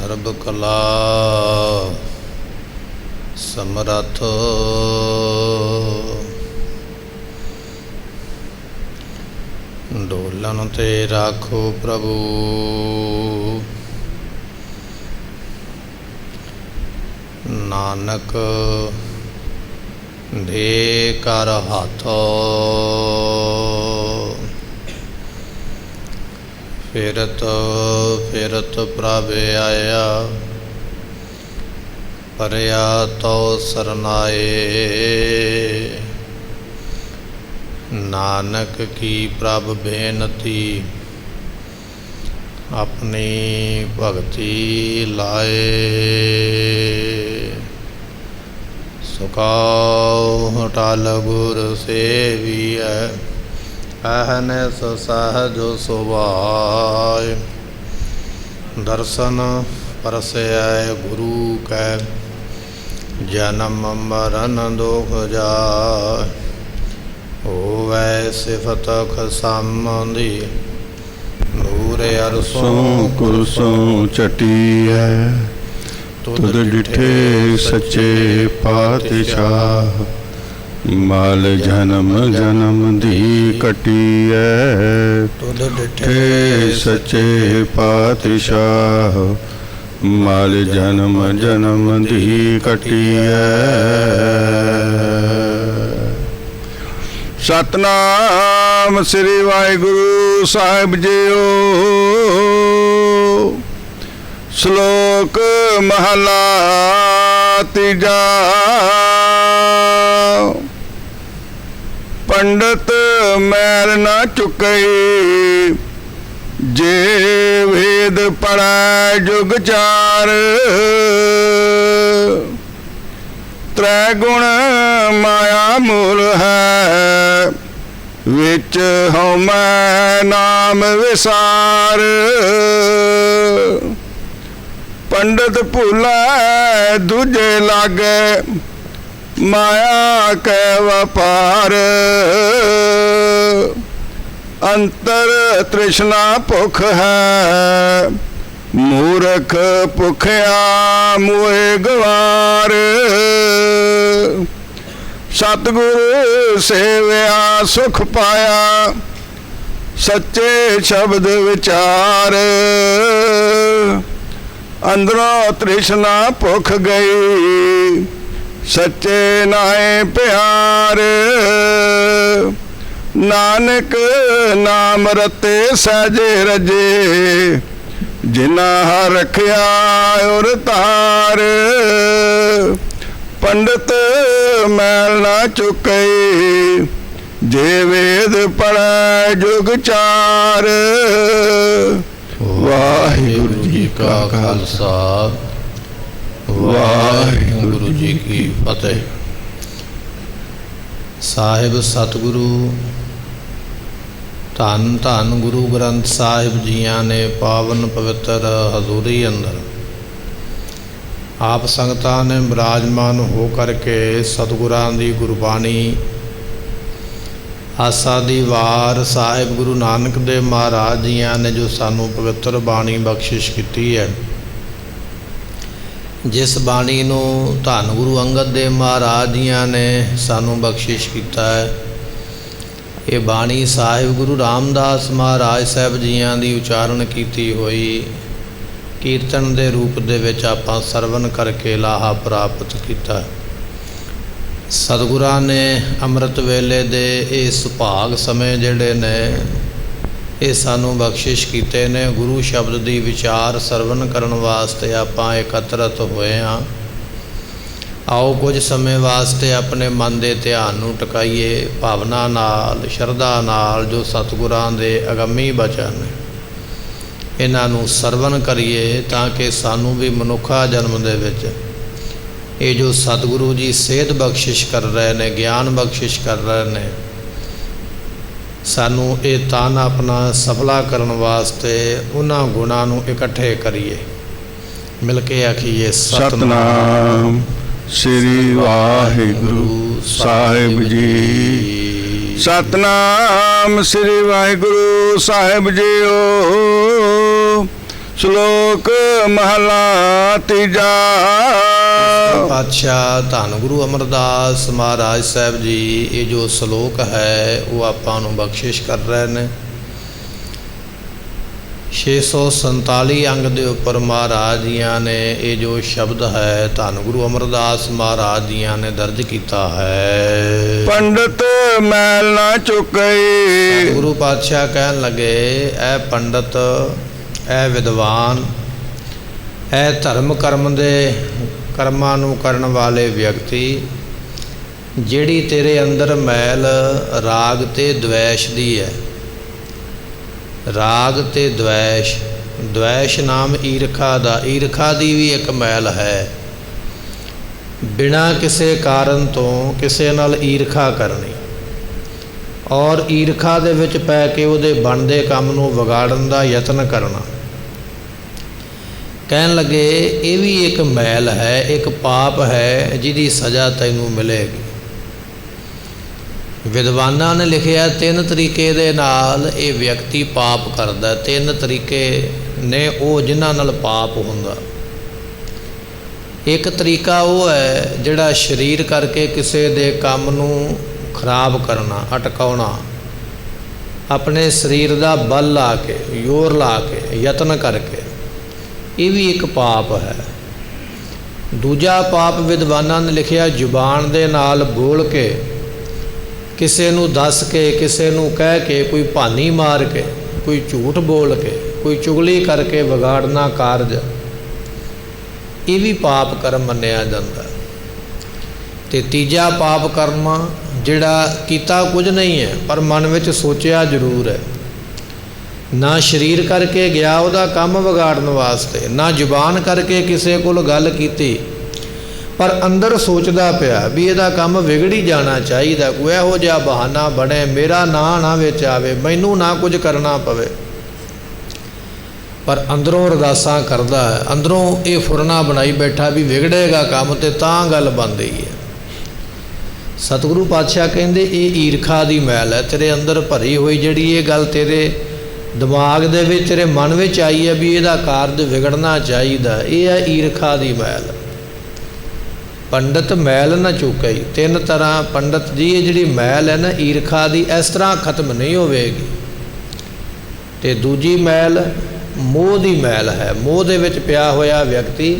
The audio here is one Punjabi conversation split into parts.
ਸਰਬ ਕਲਾ ਸਮਰੱਥ ਡੋਲਣ ਤੇ ਰਾਖੋ ਪ੍ਰਭੂ ਨਾਨਕ ਦੇ ਕਰ ਹੱਥ ਫਿਰਤ ਫਿਰਤ ਪ੍ਰਭ ਆਇਆ ਪਰਿਆ ਤੋ ਸਰਨਾਏ ਨਾਨਕ ਕੀ ਪ੍ਰਭ ਬੇਨਤੀ ਆਪਣੀ ਭਗਤੀ ਲਾਏ ਸੁਕਾਉ ਹਟਾਲ ਗੁਰ ਸੇਵੀਐ ਅਹਨਿਸ ਸਹਜ ਸੁਭਾਇ ਦਰਸ਼ਨ ਪਰਸੈ ਗੁਰੂ ਕੈ ਜਨਮ ਮਰਨ ਦੁਖ ਜਾਇ ਹੋਵੈ ਸਿਫਤ ਖਸਮ ਦੀ ਨੂਰ ਅਰਸੋਂ ਕੁਰਸੋਂ ਚਟੀਐ ਤੁਧ ਡਿਠੇ ਸੱਚੇ ਪਾਤਸ਼ਾਹ ਮਾਲ ਜਨਮ ਜਨਮ ਦੀ ਕਟੀਐ ਤੁਧ ਡਿਠੇ ਸੱਚੇ ਪਾਤਸ਼ਾਹ ਮਾਲ ਜਨਮ ਜਨਮ ਦੀ ਕਟੀਐ। ਸਤਨਾਮ ਸ੍ਰੀ ਵਾਹਿਗੁਰੂ ਸਾਹਿਬ ਜੀਓ। ਸ਼ਲੋਕ ਮਹਲਾ ਤੀਜਾ। ਪੰਡਤ ਮੈਲ ਨਾ ਚੁਕਈ ਜੇ ਵੇਦ ਪੜੈ ਜੁਗ ਚਾਰ ਤ੍ਰੈ ਗੁਣ ਮਾਇਆ ਮੂਲ ਹੈ ਵਿੱਚ ਹਉਮੈ ਨਾਮ ਵਿਸਾਰ ਪੰਡਤ ਭੁਲੈ ਦੂਜੇ ਲਾਗੈ ਮਾਇਆ ਕੈ ਵਪਾਰ ਅੰਤਰ ਤ੍ਰਿਸ਼ਨਾ ਭੁਖ ਹੈ ਮੂਰਖ ਭੁਖਿਆ ਮੋਹਿ ਗਵਾਰ ਸਤਿਗੁਰ ਸੇਵਿਆ ਸੁਖ ਪਾਇਆ ਸੱਚੇ ਸ਼ਬਦ ਵਿਚਾਰ ਅੰਦਰੋਂ ਤ੍ਰਿਸ਼ਨਾ ਭੁਖ ਗਈ ਸੱਚੇ ਨਾਏ ਪਿਆਰ ਨਾਨਕ ਨਾਮ ਰਤੇ ਸਹਿਜੇ ਰਜੇ ਜਿਨਾ ਹਰ ਰਖਿਆ ਔਰ ਤਾਰ ਪੰਡਤ ਮੈਲ ਨਾ ਚੁਕਈ ਜੇ ਵੇਦ ਪੜੈ ਜੁਗ ਚਾਰ। ਵਾਹਿਗੁਰੂ ਜੀ ਕਾ ਖਾਲਸਾ ਵਾਹਿਗੁਰੂ ਜੀ ਕੀ ਫਤਿਹ। ਸਾਹਿਬ ਸਤਿਗੁਰੂ ਧੰਨ ਧੰਨ ਗੁਰੂ ਗ੍ਰੰਥ ਸਾਹਿਬ ਜੀਆਂ ਨੇ ਪਾਵਨ ਪਵਿੱਤਰ ਹਜ਼ੂਰੀ ਅੰਦਰ ਆਪ ਸੰਗਤਾਂ ਨੇ ਬਿਰਾਜਮਾਨ ਹੋ ਕਰਕੇ ਸਤਿਗੁਰਾਂ ਦੀ ਗੁਰਬਾਣੀ ਆਸਾ ਦੀ ਵਾਰ ਸਾਹਿਬ ਗੁਰੂ ਨਾਨਕ ਦੇਵ ਮਹਾਰਾਜ ਜੀਆਂ ਨੇ ਜੋ ਸਾਨੂੰ ਪਵਿੱਤਰ ਬਾਣੀ ਬਖਸ਼ਿਸ਼ ਕੀਤੀ ਹੈ, ਜਿਸ ਬਾਣੀ ਨੂੰ ਧੰਨ ਗੁਰੂ ਅੰਗਦ ਦੇਵ ਮਹਾਰਾਜ ਜੀਆਂ ਨੇ ਸਾਨੂੰ ਬਖਸ਼ਿਸ਼ ਕੀਤਾ ਹੈ, ਇਹ ਬਾਣੀ ਸਾਹਿਬ ਗੁਰੂ ਰਾਮਦਾਸ ਮਹਾਰਾਜ ਸਾਹਿਬ ਜੀਆਂ ਦੀ ਉਚਾਰਨ ਕੀਤੀ ਹੋਈ ਕੀਰਤਨ ਦੇ ਰੂਪ ਦੇ ਵਿੱਚ ਆਪਾਂ ਸਰਵਨ ਕਰਕੇ ਲਾਹਾ ਪ੍ਰਾਪਤ ਕੀਤਾ। ਸਤਿਗੁਰਾਂ ਨੇ ਅੰਮ੍ਰਿਤ ਵੇਲੇ ਦੇ ਇਹ ਸੁਭਾਗ ਸਮੇਂ ਜਿਹੜੇ ਨੇ ਇਹ ਸਾਨੂੰ ਬਖਸ਼ਿਸ਼ ਕੀਤੇ ਨੇ। ਗੁਰੂ ਸ਼ਬਦ ਦੀ ਵਿਚਾਰ ਸਰਵਨ ਕਰਨ ਵਾਸਤੇ ਆਪਾਂ ਇਕੱਤਰਤ ਹੋਏ ਹਾਂ। ਆਓ ਕੁਝ ਸਮੇਂ ਵਾਸਤੇ ਆਪਣੇ ਮਨ ਦੇ ਧਿਆਨ ਨੂੰ ਟਿਕਾਈਏ, ਭਾਵਨਾ ਨਾਲ ਸ਼ਰਧਾ ਨਾਲ ਜੋ ਸਤਿਗੁਰਾਂ ਦੇ ਅਗੰਮੀ ਬਚਨ ਇਹਨਾਂ ਨੂੰ ਸਰਵਨ ਕਰੀਏ, ਤਾਂ ਕਿ ਸਾਨੂੰ ਵੀ ਮਨੁੱਖਾ ਜਨਮ ਦੇ ਵਿੱਚ ਇਹ ਜੋ ਸਤਿਗੁਰੂ ਜੀ ਸੇਧ ਬਖਸ਼ਿਸ਼ ਕਰ ਰਹੇ ਨੇ, ਗਿਆਨ ਬਖਸ਼ਿਸ਼ ਕਰ ਰਹੇ ਨੇ, ਸਾਨੂੰ ਇਹ ਤਨ ਆਪਣਾ ਸਫਲਾ ਕਰਨ ਵਾਸਤੇ ਉਹਨਾਂ ਗੁਣਾਂ ਨੂੰ ਇਕੱਠੇ ਕਰੀਏ। ਮਿਲ ਕੇ ਆਖੀਏ ਸਤਨਾਮ ਸ੍ਰੀ ਵਾਹਿਗੁਰੂ ਸਾਹਿਬ ਜੀ। ਸਤਨਾਮ ਸ੍ਰੀ ਵਾਹਿਗੁਰੂ ਸਾਹਿਬ ਜੀਓ। ਸ਼ਲੋਕ ਮਹਲਾ ਤੀਜਾ। ਪਾਤਸ਼ਾਹ ਧੰਨ ਗੁਰੂ ਅਮਰਦਾਸ ਮਹਾਰਾਜ ਸਾਹਿਬ ਜੀ ਇਹ ਜੋ ਸ਼ਲੋਕ ਹੈ ਉਹ ਆਪਾਂ ਨੂੰ ਬਖਸ਼ਿਸ਼ ਕਰ ਰਹੇ ਨੇ। 647 ਅੰਗ ਦੇ ਉੱਪਰ ਮਹਾਰਾਜ ਜੀਆਂ ਨੇ ਇਹ ਜੋ ਸ਼ਬਦ ਹੈ ਧੰਨ ਗੁਰੂ ਅਮਰਦਾਸ ਮਹਾਰਾਜ ਜੀਆਂ ਨੇ ਦਰਜ ਕੀਤਾ ਹੈ। ਪੰਡਤ ਮੈਲ ਨਾ ਚੁਕਈ। ਗੁਰੂ ਪਾਤਸ਼ਾਹ ਕਹਿਣ ਲੱਗੇ ਇਹ ਪੰਡਤ, ਇਹ ਵਿਦਵਾਨ, ਇਹ ਧਰਮ ਕਰਮਾਂ ਨੂੰ ਕਰਨ ਵਾਲੇ ਵਿਅਕਤੀ, ਜਿਹੜੀ ਤੇਰੇ ਅੰਦਰ ਮੈਲ ਰਾਗ ਤੇ ਦ્વੈਸ਼ ਦੀ ਹੈ। ਰਾਗ ਤੇ ਦ્વੈਸ਼, ਦ્વੈਸ਼ ਨਾਮ ਈਰਖਾ ਦਾ, ਈਰਖਾ ਦੀ ਵੀ ਇੱਕ ਮੈਲ ਹੈ। ਬਿਨਾਂ ਕਿਸੇ ਕਾਰਨ ਤੋਂ ਕਿਸੇ ਨਾਲ ਈਰਖਾ ਕਰਨੀ ਔਰ ਈਰਖਾ ਦੇ ਵਿੱਚ ਪੈ ਕੇ ਉਹਦੇ ਬਣਦੇ ਕੰਮ ਨੂੰ ਵਿਗਾੜਨ ਦਾ ਯਤਨ ਕਰਨਾ। ਕਹਿਣ ਲੱਗੇ ਇਹ ਵੀ ਇੱਕ ਮੈਲ ਹੈ, ਇੱਕ ਪਾਪ ਹੈ ਜਿਹਦੀ ਸਜ਼ਾ ਤੈਨੂੰ ਮਿਲੇਗੀ। ਵਿਦਵਾਨਾਂ ਨੇ ਲਿਖਿਆ 3 ਤਰੀਕੇ ਦੇ ਨਾਲ ਇਹ ਵਿਅਕਤੀ ਪਾਪ ਕਰਦਾ। 3 ਤਰੀਕੇ ਨੇ ਉਹ ਜਿਨ੍ਹਾਂ ਨਾਲ ਪਾਪ ਹੁੰਦਾ। ਇੱਕ ਤਰੀਕਾ ਉਹ ਹੈ ਜਿਹੜਾ ਸਰੀਰ ਕਰਕੇ ਕਿਸੇ ਦੇ ਕੰਮ ਨੂੰ ਖਰਾਬ ਕਰਨਾ, ਅਟਕਾਉਣਾ, ਆਪਣੇ ਸਰੀਰ ਦਾ ਬਲ ਲਾ ਕੇ, ਜ਼ੋਰ ਲਾ ਕੇ, ਯਤਨ ਕਰਕੇ, ਇਹ ਵੀ ਇੱਕ ਪਾਪ ਹੈ। ਦੂਜਾ ਪਾਪ ਵਿਦਵਾਨਾਂ ਨੇ ਲਿਖਿਆ ਜ਼ੁਬਾਨ ਦੇ ਨਾਲ ਬੋਲ ਕੇ, ਕਿਸੇ ਨੂੰ ਦੱਸ ਕੇ, ਕਿਸੇ ਨੂੰ ਕਹਿ ਕੇ, ਕੋਈ ਭਾਨੀ ਮਾਰ ਕੇ, ਕੋਈ ਝੂਠ ਬੋਲ ਕੇ, ਕੋਈ ਚੁਗਲੀ ਕਰਕੇ ਵਿਗਾੜਨਾ ਕਾਰਜ, ਇਹ ਵੀ ਪਾਪ ਕਰਮ ਮੰਨਿਆ ਜਾਂਦਾ। ਤੇ ਤੀਜਾ ਪਾਪ ਕਰਮ ਜਿਹੜਾ ਕੀਤਾ ਕੁਝ ਨਹੀਂ ਹੈ ਪਰ ਮਨ ਵਿੱਚ ਸੋਚਿਆ ਜ਼ਰੂਰ ਹੈ। ਨਾ ਸਰੀਰ ਕਰਕੇ ਗਿਆ ਉਹਦਾ ਕੰਮ ਵਿਗਾੜਨ ਵਾਸਤੇ, ਨਾ ਜ਼ੁਬਾਨ ਕਰਕੇ ਕਿਸੇ ਕੋਲ ਗੱਲ ਕੀਤੀ, ਪਰ ਅੰਦਰ ਸੋਚਦਾ ਪਿਆ ਵੀ ਇਹਦਾ ਕੰਮ ਵਿਗੜ ਹੀ ਜਾਣਾ ਚਾਹੀਦਾ, ਕੋਈ ਇਹੋ ਜਿਹਾ ਬਹਾਨਾ ਬਣੇ, ਮੇਰਾ ਨਾਂ ਨਾ ਵਿੱਚ ਆਵੇ, ਮੈਨੂੰ ਨਾ ਕੁਝ ਕਰਨਾ ਪਵੇ। ਪਰ ਅੰਦਰੋਂ ਅਰਦਾਸਾਂ ਕਰਦਾ ਹੈ, ਅੰਦਰੋਂ ਇਹ ਫੁਰਨਾ ਬਣਾਈ ਬੈਠਾ ਵੀ ਵਿਗੜੇਗਾ ਕੰਮ ਤੇ ਤਾਂ ਗੱਲ ਬਣਦੀ ਹੈ। ਸਤਿਗੁਰੂ ਪਾਤਸ਼ਾਹ ਕਹਿੰਦੇ ਇਹ ਈਰਖਾ ਦੀ ਮੈਲ ਹੈ ਤੇਰੇ ਅੰਦਰ ਭਰੀ ਹੋਈ, ਜਿਹੜੀ ਇਹ ਗੱਲ ਤੇਰੇ ਦਿਮਾਗ ਦੇ ਵਿੱਚ, ਤੇਰੇ ਮਨ ਵਿੱਚ ਆਈ ਹੈ ਵੀ ਇਹਦਾ ਕਾਰਜ ਵਿਗੜਨਾ ਚਾਹੀਦਾ, ਇਹ ਹੈ ਈਰਖਾ ਦੀ ਮੈਲ। ਪੰਡਤ ਮੈਲ ਨਾ ਚੁਕਈ। 3 ਤਰ੍ਹਾਂ ਪੰਡਤ ਜੀ ਇਹ ਜਿਹੜੀ ਮੈਲ ਹੈ ਨਾ ਈਰਖਾ ਦੀ, ਇਸ ਤਰ੍ਹਾਂ ਖਤਮ ਨਹੀਂ ਹੋਵੇਗੀ। ਤੇ ਦੂਜੀ ਮੈਲ ਮੋਹ ਦੀ ਮੈਲ ਹੈ। ਮੋਹ ਦੇ ਵਿੱਚ ਪਿਆ ਹੋਇਆ ਵਿਅਕਤੀ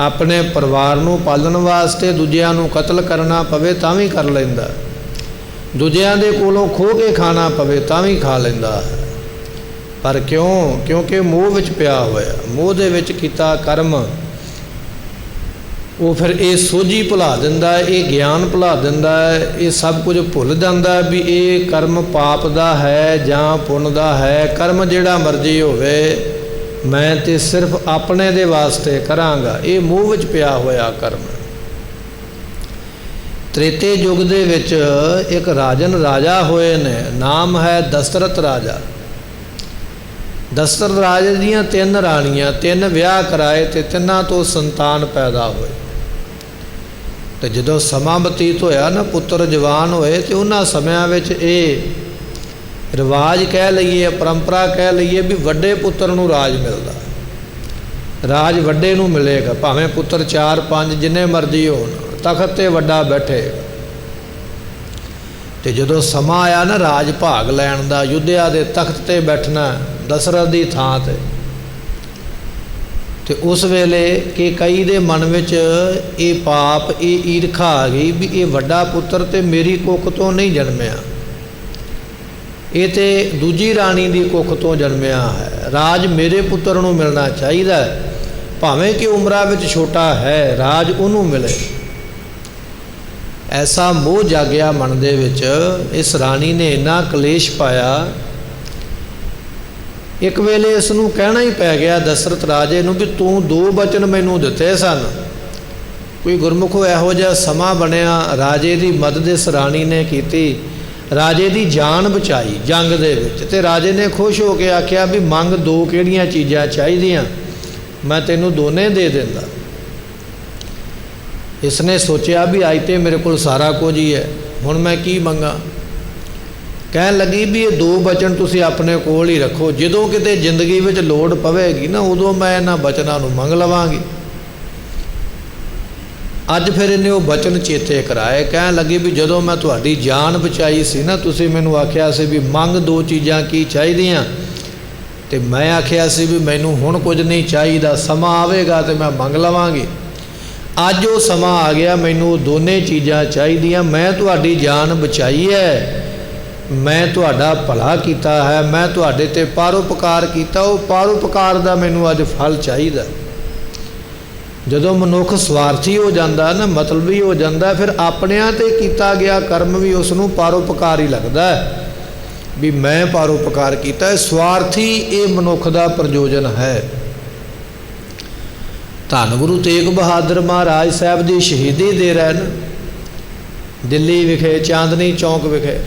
ਆਪਣੇ ਪਰਿਵਾਰ ਨੂੰ ਪਾਲਣ ਵਾਸਤੇ ਦੂਜਿਆਂ ਨੂੰ ਕਤਲ ਕਰਨਾ ਪਵੇ ਤਾਂ ਵੀ ਕਰ ਲੈਂਦਾ, ਦੂਜਿਆਂ ਦੇ ਕੋਲੋਂ ਖੋਹ ਕੇ ਖਾਣਾ ਪਵੇ ਤਾਂ ਵੀ ਖਾ ਲੈਂਦਾ ਹੈ। ਪਰ ਕਿਉਂ? ਕਿਉਂਕਿ ਮੋਹ ਵਿੱਚ ਪਿਆ ਹੋਇਆ, ਮੋਹ ਦੇ ਵਿੱਚ ਕੀਤਾ ਕਰਮ ਉਹ ਫਿਰ ਇਹ ਸੋਝੀ ਭੁਲਾ ਦਿੰਦਾ ਹੈ, ਇਹ ਗਿਆਨ ਭੁਲਾ ਦਿੰਦਾ ਹੈ, ਇਹ ਸਭ ਕੁਝ ਭੁੱਲ ਜਾਂਦਾ ਵੀ ਇਹ ਕਰਮ ਪਾਪ ਦਾ ਹੈ ਜਾਂ ਪੁੰਨ ਦਾ ਹੈ। ਕਰਮ ਜਿਹੜਾ ਮਰਜ਼ੀ ਹੋਵੇ, ਮੈਂ ਤੇ ਸਿਰਫ ਆਪਣੇ ਦੇ ਵਾਸਤੇ ਕਰਾਂਗਾ, ਇਹ ਮੋਹ ਵਿੱਚ ਪਿਆ ਹੋਇਆ ਕਰਮ। ਤ੍ਰੇਤੇ ਯੁੱਗ ਦੇ ਵਿੱਚ ਇੱਕ ਰਾਜਨ ਰਾਜਾ ਹੋਏ ਨੇ, ਨਾਮ ਹੈ ਦਸ਼ਰਥ ਰਾਜਾ। ਦਸ਼ਰਥ ਰਾਜੇ ਦੀਆਂ 3 ਰਾਣੀਆਂ, 3 ਵਿਆਹ ਕਰਾਏ ਤੇ 3 ਤੋਂ ਸੰਤਾਨ ਪੈਦਾ ਹੋਏ। ਤੇ ਜਦੋਂ ਸਮਾਂ ਬਤੀਤ ਹੋਇਆ ਨਾ, ਪੁੱਤਰ ਜਵਾਨ ਹੋਏ, ਤੇ ਉਹਨਾਂ ਸਮਿਆਂ ਵਿੱਚ ਇਹ ਰਿਵਾਜ ਕਹਿ ਲਈਏ, ਪਰੰਪਰਾ ਕਹਿ ਲਈਏ ਵੀ ਵੱਡੇ ਪੁੱਤਰ ਨੂੰ ਰਾਜ ਮਿਲਦਾ, ਰਾਜ ਵੱਡੇ ਨੂੰ ਮਿਲੇਗਾ, ਭਾਵੇਂ ਪੁੱਤਰ 4-5 ਜਿੰਨੇ ਮਰਜ਼ੀ ਹੋਣ, ਤਖਤ ਤੇ ਵੱਡਾ ਬੈਠੇ। ਤੇ ਜਦੋਂ ਸਮਾਂ ਆਇਆ ਨਾ ਰਾਜ ਭਾਗ ਲੈਣ ਦਾ, ਯੁੱਧਿਆ ਦੇ ਤਖਤ ਤੇ ਬੈਠਣਾ ਦਸ਼ਰਥ ਦੀ ਥਾਂ ਤੇ ਉਸ ਵੇਲੇ ਕਿ ਕਈ ਦੇ ਮਨ ਵਿੱਚ ਇਹ ਪਾਪ, ਇਹ ਈਰਖਾ ਆ ਗਈ ਵੀ ਇਹ ਵੱਡਾ ਪੁੱਤਰ ਤੇ ਮੇਰੀ ਕੁੱਖ ਤੋਂ ਨਹੀਂ ਜਨਮਿਆ, ਇਹ ਤੇ ਦੂਜੀ ਰਾਣੀ ਦੀ ਕੁੱਖ ਤੋਂ ਜਨਮਿਆ ਹੈ, ਰਾਜ ਮੇਰੇ ਪੁੱਤਰ ਨੂੰ ਮਿਲਣਾ ਚਾਹੀਦਾ, ਭਾਵੇਂ ਕਿ ਉਮਰਾਂ ਵਿੱਚ ਛੋਟਾ ਹੈ, ਰਾਜ ਉਹਨੂੰ ਮਿਲੇ। ਐਸਾ ਮੋਹ ਜਾਗਿਆ ਮਨ ਦੇ ਵਿੱਚ। ਇਸ ਰਾਣੀ ਨੇ ਇੰਨਾ ਕਲੇਸ਼ ਪਾਇਆ, ਇੱਕ ਵੇਲੇ ਇਸ ਨੂੰ ਕਹਿਣਾ ਹੀ ਪੈ ਗਿਆ ਦਸ਼ਰਥ ਰਾਜੇ ਨੂੰ ਵੀ ਤੂੰ 2 ਬਚਨ ਮੈਨੂੰ ਦਿੱਤੇ ਸਨ। ਕੋਈ ਗੁਰਮੁਖੋ ਇਹੋ ਜਿਹਾ ਸਮਾਂ ਬਣਿਆ, ਰਾਜੇ ਦੀ ਮਦਦ ਇਸ ਰਾਣੀ ਨੇ ਕੀਤੀ, ਰਾਜੇ ਦੀ ਜਾਨ ਬਚਾਈ ਜੰਗ ਦੇ ਵਿੱਚ। ਤੇ ਰਾਜੇ ਨੇ ਖੁਸ਼ ਹੋ ਕੇ ਆਖਿਆ ਵੀ ਮੰਗ 2 ਕਿਹੜੀਆਂ ਚੀਜ਼ਾਂ ਚਾਹੀਦੀਆਂ, ਮੈਂ ਤੈਨੂੰ ਦੋਨੇ ਦੇ ਦਿੰਦਾ। ਇਸਨੇ ਸੋਚਿਆ ਵੀ ਅੱਜ ਤੇ ਮੇਰੇ ਕੋਲ ਸਾਰਾ ਕੁਝ ਹੀ ਹੈ, ਹੁਣ ਮੈਂ ਕੀ ਮੰਗਾ। ਕਹਿਣ ਲੱਗੀ ਵੀ ਇਹ 2 ਬਚਨ ਤੁਸੀਂ ਆਪਣੇ ਕੋਲ ਹੀ ਰੱਖੋ, ਜਦੋਂ ਕਿਤੇ ਜ਼ਿੰਦਗੀ ਵਿੱਚ ਲੋੜ ਪਵੇਗੀ ਨਾ ਉਦੋਂ ਮੈਂ ਇਹਨਾਂ ਬਚਨਾਂ ਨੂੰ ਮੰਗ ਲਵਾਂਗੀ। ਅੱਜ ਫਿਰ ਇਹਨੇ ਉਹ ਬਚਨ ਚੇਤੇ ਕਰਾਏ। ਕਹਿਣ ਲੱਗੀ ਵੀ ਜਦੋਂ ਮੈਂ ਤੁਹਾਡੀ ਜਾਨ ਬਚਾਈ ਸੀ ਨਾ, ਤੁਸੀਂ ਮੈਨੂੰ ਆਖਿਆ ਸੀ ਵੀ ਮੰਗ 2 ਚੀਜ਼ਾਂ ਕੀ ਚਾਹੀਦੀਆਂ, ਤੇ ਮੈਂ ਆਖਿਆ ਸੀ ਵੀ ਮੈਨੂੰ ਹੁਣ ਕੁਝ ਨਹੀਂ ਚਾਹੀਦਾ, ਸਮਾਂ ਆਵੇਗਾ ਤੇ ਮੈਂ ਮੰਗ ਲਵਾਂਗੀ। ਅੱਜ ਉਹ ਸਮਾਂ ਆ ਗਿਆ, ਮੈਨੂੰ ਉਹ ਦੋਨੇ ਚੀਜ਼ਾਂ ਚਾਹੀਦੀਆਂ। ਮੈਂ ਤੁਹਾਡੀ ਜਾਨ ਬਚਾਈ ਹੈ, ਮੈਂ ਤੁਹਾਡਾ ਭਲਾ ਕੀਤਾ ਹੈ, ਮੈਂ ਤੁਹਾਡੇ ਤੇ ਪਰਉਪਕਾਰ ਕੀਤਾ, ਉਹ ਪਰਉਪਕਾਰ ਦਾ ਮੈਨੂੰ ਅੱਜ ਫਲ ਚਾਹੀਦਾ। ਜਦੋਂ ਮਨੁੱਖ ਸਵਾਰਥੀ ਹੋ ਜਾਂਦਾ ਨਾ, ਮਤਲਬੀ ਹੋ ਜਾਂਦਾ, ਫਿਰ ਆਪਣਿਆਂ ਤੇ ਕੀਤਾ ਗਿਆ ਕਰਮ ਵੀ ਉਸ ਨੂੰ ਪਰਉਪਕਾਰ ਹੀ ਲੱਗਦਾ ਹੈ ਵੀ ਮੈਂ ਪਰਉਪਕਾਰ ਕੀਤਾ ਹੈ। ਸਵਾਰਥੀ ਇਹ ਮਨੁੱਖ ਦਾ ਪ੍ਰਯੋਜਨ ਹੈ। ਧੰਨ ਗੁਰੂ ਤੇਗ ਬਹਾਦਰ ਮਹਾਰਾਜ ਸਾਹਿਬ ਦੀ ਸ਼ਹੀਦੀ ਦੇ ਰਹੇ ਨੇ ਦਿੱਲੀ ਵਿਖੇ, ਚਾਂਦਨੀ ਚੌਂਕ ਵਿਖੇ।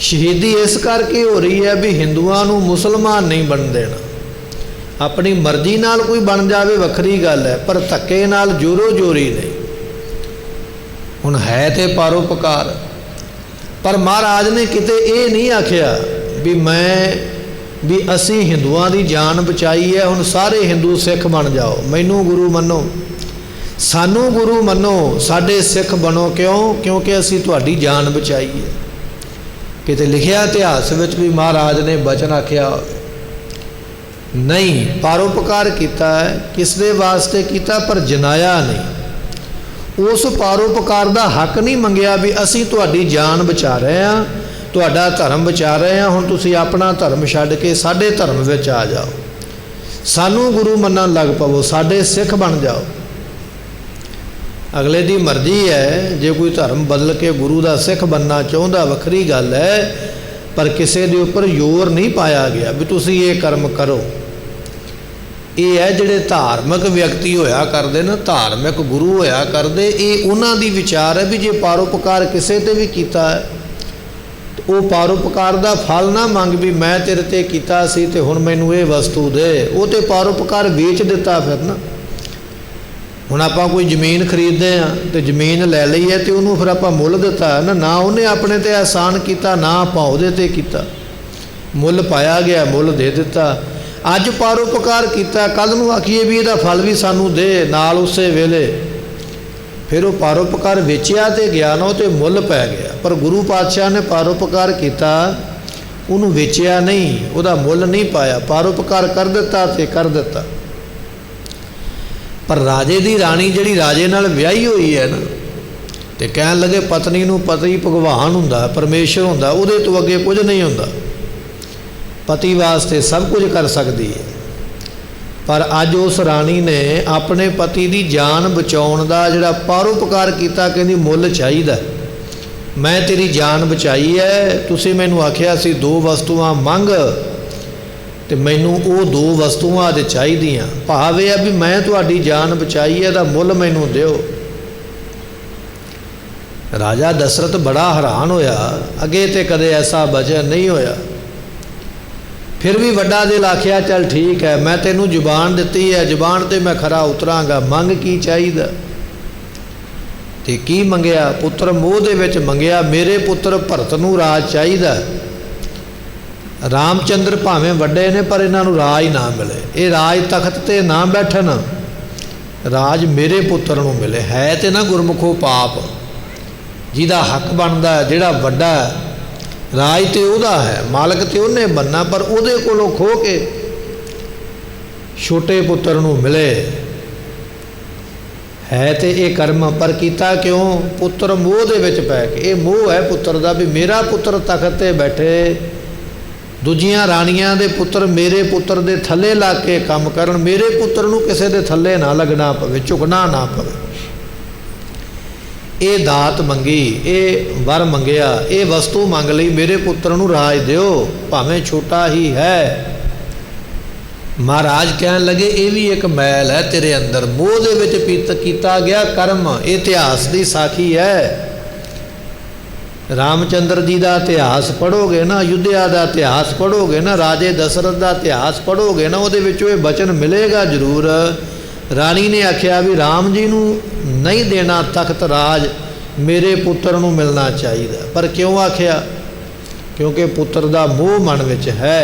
ਸ਼ਹੀਦੀ ਇਸ ਕਰਕੇ ਹੋ ਰਹੀ ਹੈ ਵੀ ਹਿੰਦੂਆਂ ਨੂੰ ਮੁਸਲਮਾਨ ਨਹੀਂ ਬਣ ਦੇਣਾ। ਆਪਣੀ ਮਰਜ਼ੀ ਨਾਲ ਕੋਈ ਬਣ ਜਾਵੇ ਵੱਖਰੀ ਗੱਲ ਹੈ, ਪਰ ਧੱਕੇ ਨਾਲ ਜ਼ੋਰੋ ਜ਼ੋਰੀ ਨਹੀਂ। ਹੁਣ ਹੈ ਤੇ ਪਰਉਪਕਾਰ, ਪਰ ਮਹਾਰਾਜ ਨੇ ਕਿਤੇ ਇਹ ਨਹੀਂ ਆਖਿਆ ਵੀ ਅਸੀਂ ਹਿੰਦੂਆਂ ਦੀ ਜਾਨ ਬਚਾਈ ਹੈ, ਹੁਣ ਸਾਰੇ ਹਿੰਦੂ ਸਿੱਖ ਬਣ ਜਾਓ, ਮੈਨੂੰ ਗੁਰੂ ਮੰਨੋ, ਸਾਨੂੰ ਗੁਰੂ ਮੰਨੋ, ਸਾਡੇ ਸਿੱਖ ਬਣੋ। ਕਿਉਂ? ਕਿਉਂਕਿ ਅਸੀਂ ਤੁਹਾਡੀ ਜਾਨ ਬਚਾਈ ਹੈ। ਕਿਤੇ ਲਿਖਿਆ ਇਤਿਹਾਸ ਵਿੱਚ ਵੀ ਮਹਾਰਾਜ ਨੇ ਬਚਨ ਆਖਿਆ ਨਹੀਂ। ਪਰਉਪਕਾਰ ਕੀਤਾ ਹੈ, ਕਿਸ ਦੇ ਵਾਸਤੇ ਕੀਤਾ, ਪਰ ਜਨਾਇਆ ਨਹੀਂ। ਉਸ ਪਰਉਪਕਾਰ ਦਾ ਹੱਕ ਨਹੀਂ ਮੰਗਿਆ ਵੀ ਅਸੀਂ ਤੁਹਾਡੀ ਜਾਨ ਬਚਾ ਰਹੇ ਹਾਂ, ਤੁਹਾਡਾ ਧਰਮ ਬਚਾ ਰਹੇ ਹਾਂ, ਹੁਣ ਤੁਸੀਂ ਆਪਣਾ ਧਰਮ ਛੱਡ ਕੇ ਸਾਡੇ ਧਰਮ ਵਿੱਚ ਆ ਜਾਓ, ਸਾਨੂੰ ਗੁਰੂ ਮੰਨਣ ਲੱਗ ਪਵੋ, ਸਾਡੇ ਸਿੱਖ ਬਣ ਜਾਓ। ਅਗਲੇ ਦੀ ਮਰਜ਼ੀ ਹੈ, ਜੇ ਕੋਈ ਧਰਮ ਬਦਲ ਕੇ ਗੁਰੂ ਦਾ ਸਿੱਖ ਬਣਨਾ ਚਾਹੁੰਦਾ ਵੱਖਰੀ ਗੱਲ ਹੈ, ਪਰ ਕਿਸੇ ਦੇ ਉੱਪਰ ਜ਼ੋਰ ਨਹੀਂ ਪਾਇਆ ਗਿਆ ਵੀ ਤੁਸੀਂ ਇਹ ਕਰਮ ਕਰੋ। ਇਹ ਹੈ ਜਿਹੜੇ ਧਾਰਮਿਕ ਵਿਅਕਤੀ ਹੋਇਆ ਕਰਦੇ ਨਾ, ਧਾਰਮਿਕ ਗੁਰੂ ਹੋਇਆ ਕਰਦੇ, ਇਹ ਉਹਨਾਂ ਦੀ ਵਿਚਾਰ ਹੈ ਵੀ ਜੇ ਪਰਉਪਕਾਰ ਕਿਸੇ ਤੇ ਵੀ ਕੀਤਾ ਹੈ ਉਹ ਪਰਉਪਕਾਰ ਦਾ ਫਲ ਨਾ ਮੰਗ ਵੀ ਮੈਂ ਤੇਰੇ ਤੇ ਕੀਤਾ ਸੀ ਤੇ ਹੁਣ ਮੈਨੂੰ ਇਹ ਵਸਤੂ ਦੇ। ਉਹ ਤੇ ਪਰਉਪਕਾਰ ਵੇਚ ਦਿੱਤਾ। ਫਿਰ ਨਾ ਹੁਣ ਆਪਾਂ ਕੋਈ ਜ਼ਮੀਨ ਖਰੀਦਦੇ ਹਾਂ ਤੇ ਜ਼ਮੀਨ ਲੈ ਲਈ ਹੈ ਤੇ ਉਹਨੂੰ ਫਿਰ ਆਪਾਂ ਮੁੱਲ ਦਿੱਤਾ ਨਾ ਉਹਨੇ ਆਪਣੇ ਤੇ ਅਹਿਸਾਨ ਕੀਤਾ, ਨਾ ਆਪਾਂ ਉਹਦੇ ਤੇ ਕੀਤਾ, ਮੁੱਲ ਪਾਇਆ ਗਿਆ, ਮੁੱਲ ਦੇ ਦਿੱਤਾ। ਅੱਜ ਪਰਉਪਕਾਰ ਕੀਤਾ, ਕੱਲ੍ਹ ਨੂੰ ਆਖੀਏ ਵੀ ਇਹਦਾ ਫਲ ਵੀ ਸਾਨੂੰ ਦੇ ਨਾਲ ਉਸੇ ਵੇਲੇ, ਫਿਰ ਉਹ ਪਰਉਪਕਾਰ ਵੇਚਿਆ ਤੇ ਗਿਆ ਨਾ, ਉਹ ਤੇ ਮੁੱਲ ਪੈ ਗਿਆ। ਪਰ ਗੁਰੂ ਪਾਤਸ਼ਾਹ ਨੇ ਪਰਉਪਕਾਰ ਕੀਤਾ, ਉਹਨੂੰ ਵੇਚਿਆ ਨਹੀਂ, ਉਹਦਾ ਮੁੱਲ ਨਹੀਂ ਪਾਇਆ, ਪਰਉਪਕਾਰ ਕਰ ਦਿੱਤਾ ਤੇ ਕਰ ਦਿੱਤਾ। ਪਰ ਰਾਜੇ ਦੀ ਰਾਣੀ ਜਿਹੜੀ ਰਾਜੇ ਨਾਲ ਵਿਆਹੀ ਹੋਈ ਹੈ ਨਾ, ਤੇ ਕਹਿਣ ਲੱਗੇ ਪਤਨੀ ਨੂੰ ਪਤੀ ਭਗਵਾਨ ਹੁੰਦਾ, ਪਰਮੇਸ਼ਰ ਹੁੰਦਾ, ਉਹਦੇ ਤੋਂ ਅੱਗੇ ਕੁਝ ਨਹੀਂ ਹੁੰਦਾ, ਪਤੀ ਵਾਸਤੇ ਸਭ ਕੁਝ ਕਰ ਸਕਦੀ ਹੈ। ਪਰ ਅੱਜ ਉਸ ਰਾਣੀ ਨੇ ਆਪਣੇ ਪਤੀ ਦੀ ਜਾਨ ਬਚਾਉਣ ਦਾ ਜਿਹੜਾ ਪਰਉਪਕਾਰ ਕੀਤਾ, ਕਹਿੰਦੀ ਮੁੱਲ ਚਾਹੀਦਾ, ਮੈਂ ਤੇਰੀ ਜਾਨ ਬਚਾਈ ਹੈ, ਤੁਸੀਂ ਮੈਨੂੰ ਆਖਿਆ ਸੀ 2 ਵਸਤੂਆਂ ਮੰਗ, ਤੇ ਮੈਨੂੰ ਉਹ 2 ਵਸਤੂਆਂ ਅੱਜ ਚਾਹੀਦੀਆਂ। ਭਾਵ ਇਹ ਆ ਵੀ ਮੈਂ ਤੁਹਾਡੀ ਜਾਨ ਬਚਾਈ ਹੈ, ਇਹਦਾ ਮੁੱਲ ਮੈਨੂੰ ਦਿਓ। ਰਾਜਾ ਦਸ਼ਰਥ ਬੜਾ ਹੈਰਾਨ ਹੋਇਆ, ਅੱਗੇ ਤੇ ਕਦੇ ਐਸਾ ਬਚਨ ਨਹੀਂ ਹੋਇਆ। ਫਿਰ ਵੀ ਵੱਡਾ ਦਿਲ ਆਖਿਆ ਚੱਲ ਠੀਕ ਹੈ, ਮੈਂ ਤੈਨੂੰ ਜ਼ੁਬਾਨ ਦਿੱਤੀ ਹੈ, ਜ਼ੁਬਾਨ ਤੇ ਮੈਂ ਖਰਾ ਉਤਰਾਂਗਾ, ਮੰਗ ਕੀ ਚਾਹੀਦਾ। ਤੇ ਕੀ ਮੰਗਿਆ? ਪੁੱਤਰ ਮੋਹ ਦੇ ਵਿੱਚ ਮੰਗਿਆ, ਮੇਰੇ ਪੁੱਤਰ ਭਰਤ ਨੂੰ ਰਾਜ ਚਾਹੀਦਾ। ਰਾਮਚੰਦਰ ਭਾਵੇਂ ਵੱਡੇ ਨੇ ਪਰ ਇਹਨਾਂ ਨੂੰ ਰਾਜ ਨਾ ਮਿਲੇ, ਇਹ ਰਾਜ ਤਖਤ ਤੇ ਨਾ ਬੈਠਣ, ਰਾਜ ਮੇਰੇ ਪੁੱਤਰ ਨੂੰ ਮਿਲੇ। ਹੈ ਤੇ ਨਾ ਗੁਰਮੁਖੋ ਪਾਪ, ਜਿਹਦਾ ਹੱਕ ਬਣਦਾ, ਜਿਹੜਾ ਵੱਡਾ ਰਾਜ ਤੇ ਉਹਦਾ ਹੈ, ਮਾਲਕ ਤੇ ਉਹਨੇ ਬਣਨਾ, ਪਰ ਉਹਦੇ ਕੋਲੋਂ ਖੋ ਕੇ ਛੋਟੇ ਪੁੱਤਰ ਨੂੰ ਮਿਲੇ। ਹੈ ਤੇ ਇਹ ਕਰਮ, ਪਰ ਕੀਤਾ ਕਿਉਂ? ਪੁੱਤਰ ਮੋਹ ਦੇ ਵਿੱਚ ਪੈ ਕੇ। ਇਹ ਮੋਹ ਹੈ ਪੁੱਤਰ ਦਾ ਵੀ ਮੇਰਾ ਪੁੱਤਰ ਤਖਤ ਤੇ ਬੈਠੇ, ਦੂਜੀਆਂ ਰਾਣੀਆਂ ਦੇ ਪੁੱਤਰ ਮੇਰੇ ਪੁੱਤਰ ਦੇ ਥੱਲੇ ਲੱਗ ਕੇ ਕੰਮ ਕਰਨ, ਮੇਰੇ ਪੁੱਤਰ ਨੂੰ ਕਿਸੇ ਦੇ ਥੱਲੇ ਨਾ ਲੱਗਣਾ ਪਵੇ, ਝੁਕਣਾ ਨਾ ਪਵੇ। ਇਹ ਦਾਤ ਮੰਗੀ, ਇਹ ਵਰ ਮੰਗਿਆ, ਇਹ ਵਸਤੂ ਮੰਗ ਲਈ, ਮੇਰੇ ਪੁੱਤਰ ਨੂੰ ਰਾਜ ਦਿਓ, ਭਾਵੇਂ ਛੋਟਾ ਹੀ ਹੈ। ਮਹਾਰਾਜ ਕਹਿਣ ਲੱਗੇ ਇਹ ਵੀ ਇੱਕ ਮੈਲ ਹੈ ਤੇਰੇ ਅੰਦਰ, ਮੋਹ ਦੇ ਵਿੱਚ ਕੀਤਾ ਗਿਆ ਕਰਮ। ਇਹ ਇਤਿਹਾਸ ਦੀ ਸਾਖੀ ਹੈ। ਰਾਮਚੰਦਰ ਜੀ ਦਾ ਇਤਿਹਾਸ ਪੜ੍ਹੋਗੇ ਨਾ, ਅਯੁੱਧਿਆ ਦਾ ਇਤਿਹਾਸ ਪੜ੍ਹੋਗੇ ਨਾ, ਰਾਜੇ ਦਸ਼ਰਥ ਦਾ ਇਤਿਹਾਸ ਪੜ੍ਹੋਗੇ ਨਾ, ਉਹਦੇ ਵਿੱਚੋਂ ਇਹ ਬਚਨ ਮਿਲੇਗਾ ਜ਼ਰੂਰ। ਰਾਣੀ ਨੇ ਆਖਿਆ ਵੀ ਰਾਮ ਜੀ ਨੂੰ ਨਹੀਂ ਦੇਣਾ ਤਖਤ ਰਾਜ, ਮੇਰੇ ਪੁੱਤਰ ਨੂੰ ਮਿਲਣਾ ਚਾਹੀਦਾ। ਪਰ ਕਿਉਂ ਆਖਿਆ? क्योंकि पुत्र दा मोह मन विच है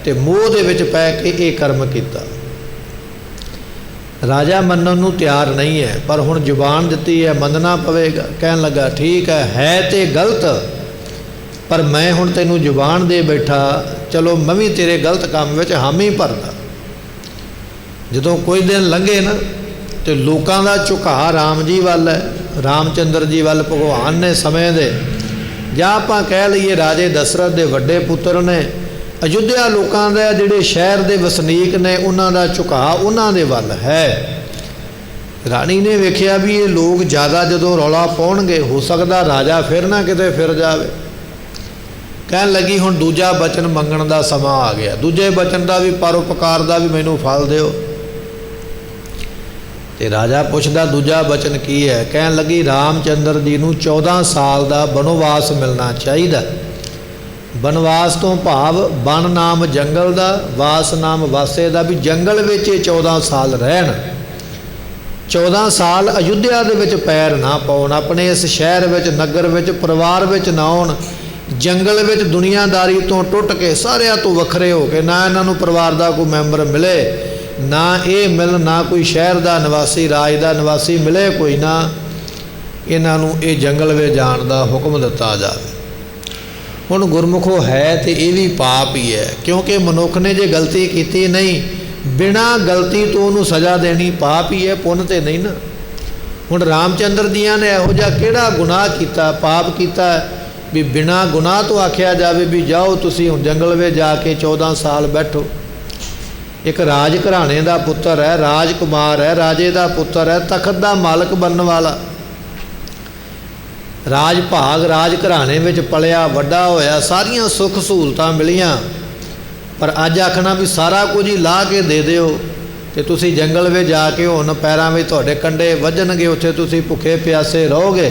ते मोह दे विच पै के ये कर्म किया। राजा मनन नूं तैयार नहीं है, पर हुण जुबान दित्ती है, मनना पवेगा। कहन लगा ठीक है तो गलत, पर मैं हुण तैनूं जुबान दे बैठा, चलो मैं भी तेरे गलत काम विच हामी भरदा। जदों कोई दिन लंघे ना तो लोकां दा झुकाव राम जी वल है, रामचंद्र जी वल भगवान ने समय दे, जां आपां कह लईए राजे दशरथ दे वड्डे पुत्र ने, अयोध्या लोकां दे जिहड़े शहर दे वसनीक ने उन्हां दा झुकाव उन्हां दे वल है। राणी ने वेखिया भी ये लोग ज़्यादा जदों रौला पाउणगे, हो सकदा राजा फिर ना किते फिर जावे। कहन लगी हुण दूजा बचन मंगण दा समा आ गया, दूजे बचन दा भी परोपकार दा भी मैनूं फल दिओ। ते राजा पुछदा दूजा बचन की है? कहन लगी रामचंद्र जी नूं 14 साल दा बनवास मिलना चाहिए। बनवास तो भाव बन नाम जंगल दा, वास नाम वासे दा, भी जंगल विच 14 साल रहन, 14 साल अयोध्या दे विच पैर ना पाउण, अपने इस शहर विच नगर विच परिवार विच ना आउण, जंगल विच दुनियादारी तो टुट के सारिਆਂ तो वखरे हो के, ना इन्हां नूं परिवार दा कोई मैंबर मिले, ना ये मिल, ना कोई शहर दा निवासी राज दा निवासी मिले कोई ना, इन्हां नूं ये जंगल विच जाण दा हुक्म दिता जावे। हुण गुरमुखो है तो ये भी पाप ही है, क्योंकि मनुख ने जे गलती की नहीं, बिना गलती तो उन्होंने सज़ा देनी पाप ही है, पुण्य तो नहीं ना। हुण रामचंद्र जियां ने इहो जिहा किहड़ा गुनाह किया, पाप किया भी बिना गुनाह तो आख्या जाए भी जाओ तुसीं हुण जंगल में जाके 14 साल बैठो। एक राज घराने का पुत्र है, राजकुमार है, राजे का पुत्र है, तखत का मालक बनने वाला, राज भाग राज घराने में पलिया वड्डा होया, सारियां सुख सहूलतां मिलियां, पर अज आखना भी सारा कुछ ही ला के दे दिओ ते तुसीं जंगल में जाके हुण पैरां में तुहाडे कंडे वजणगे, उत्थे तुसीं भुखे प्यासे रहोगे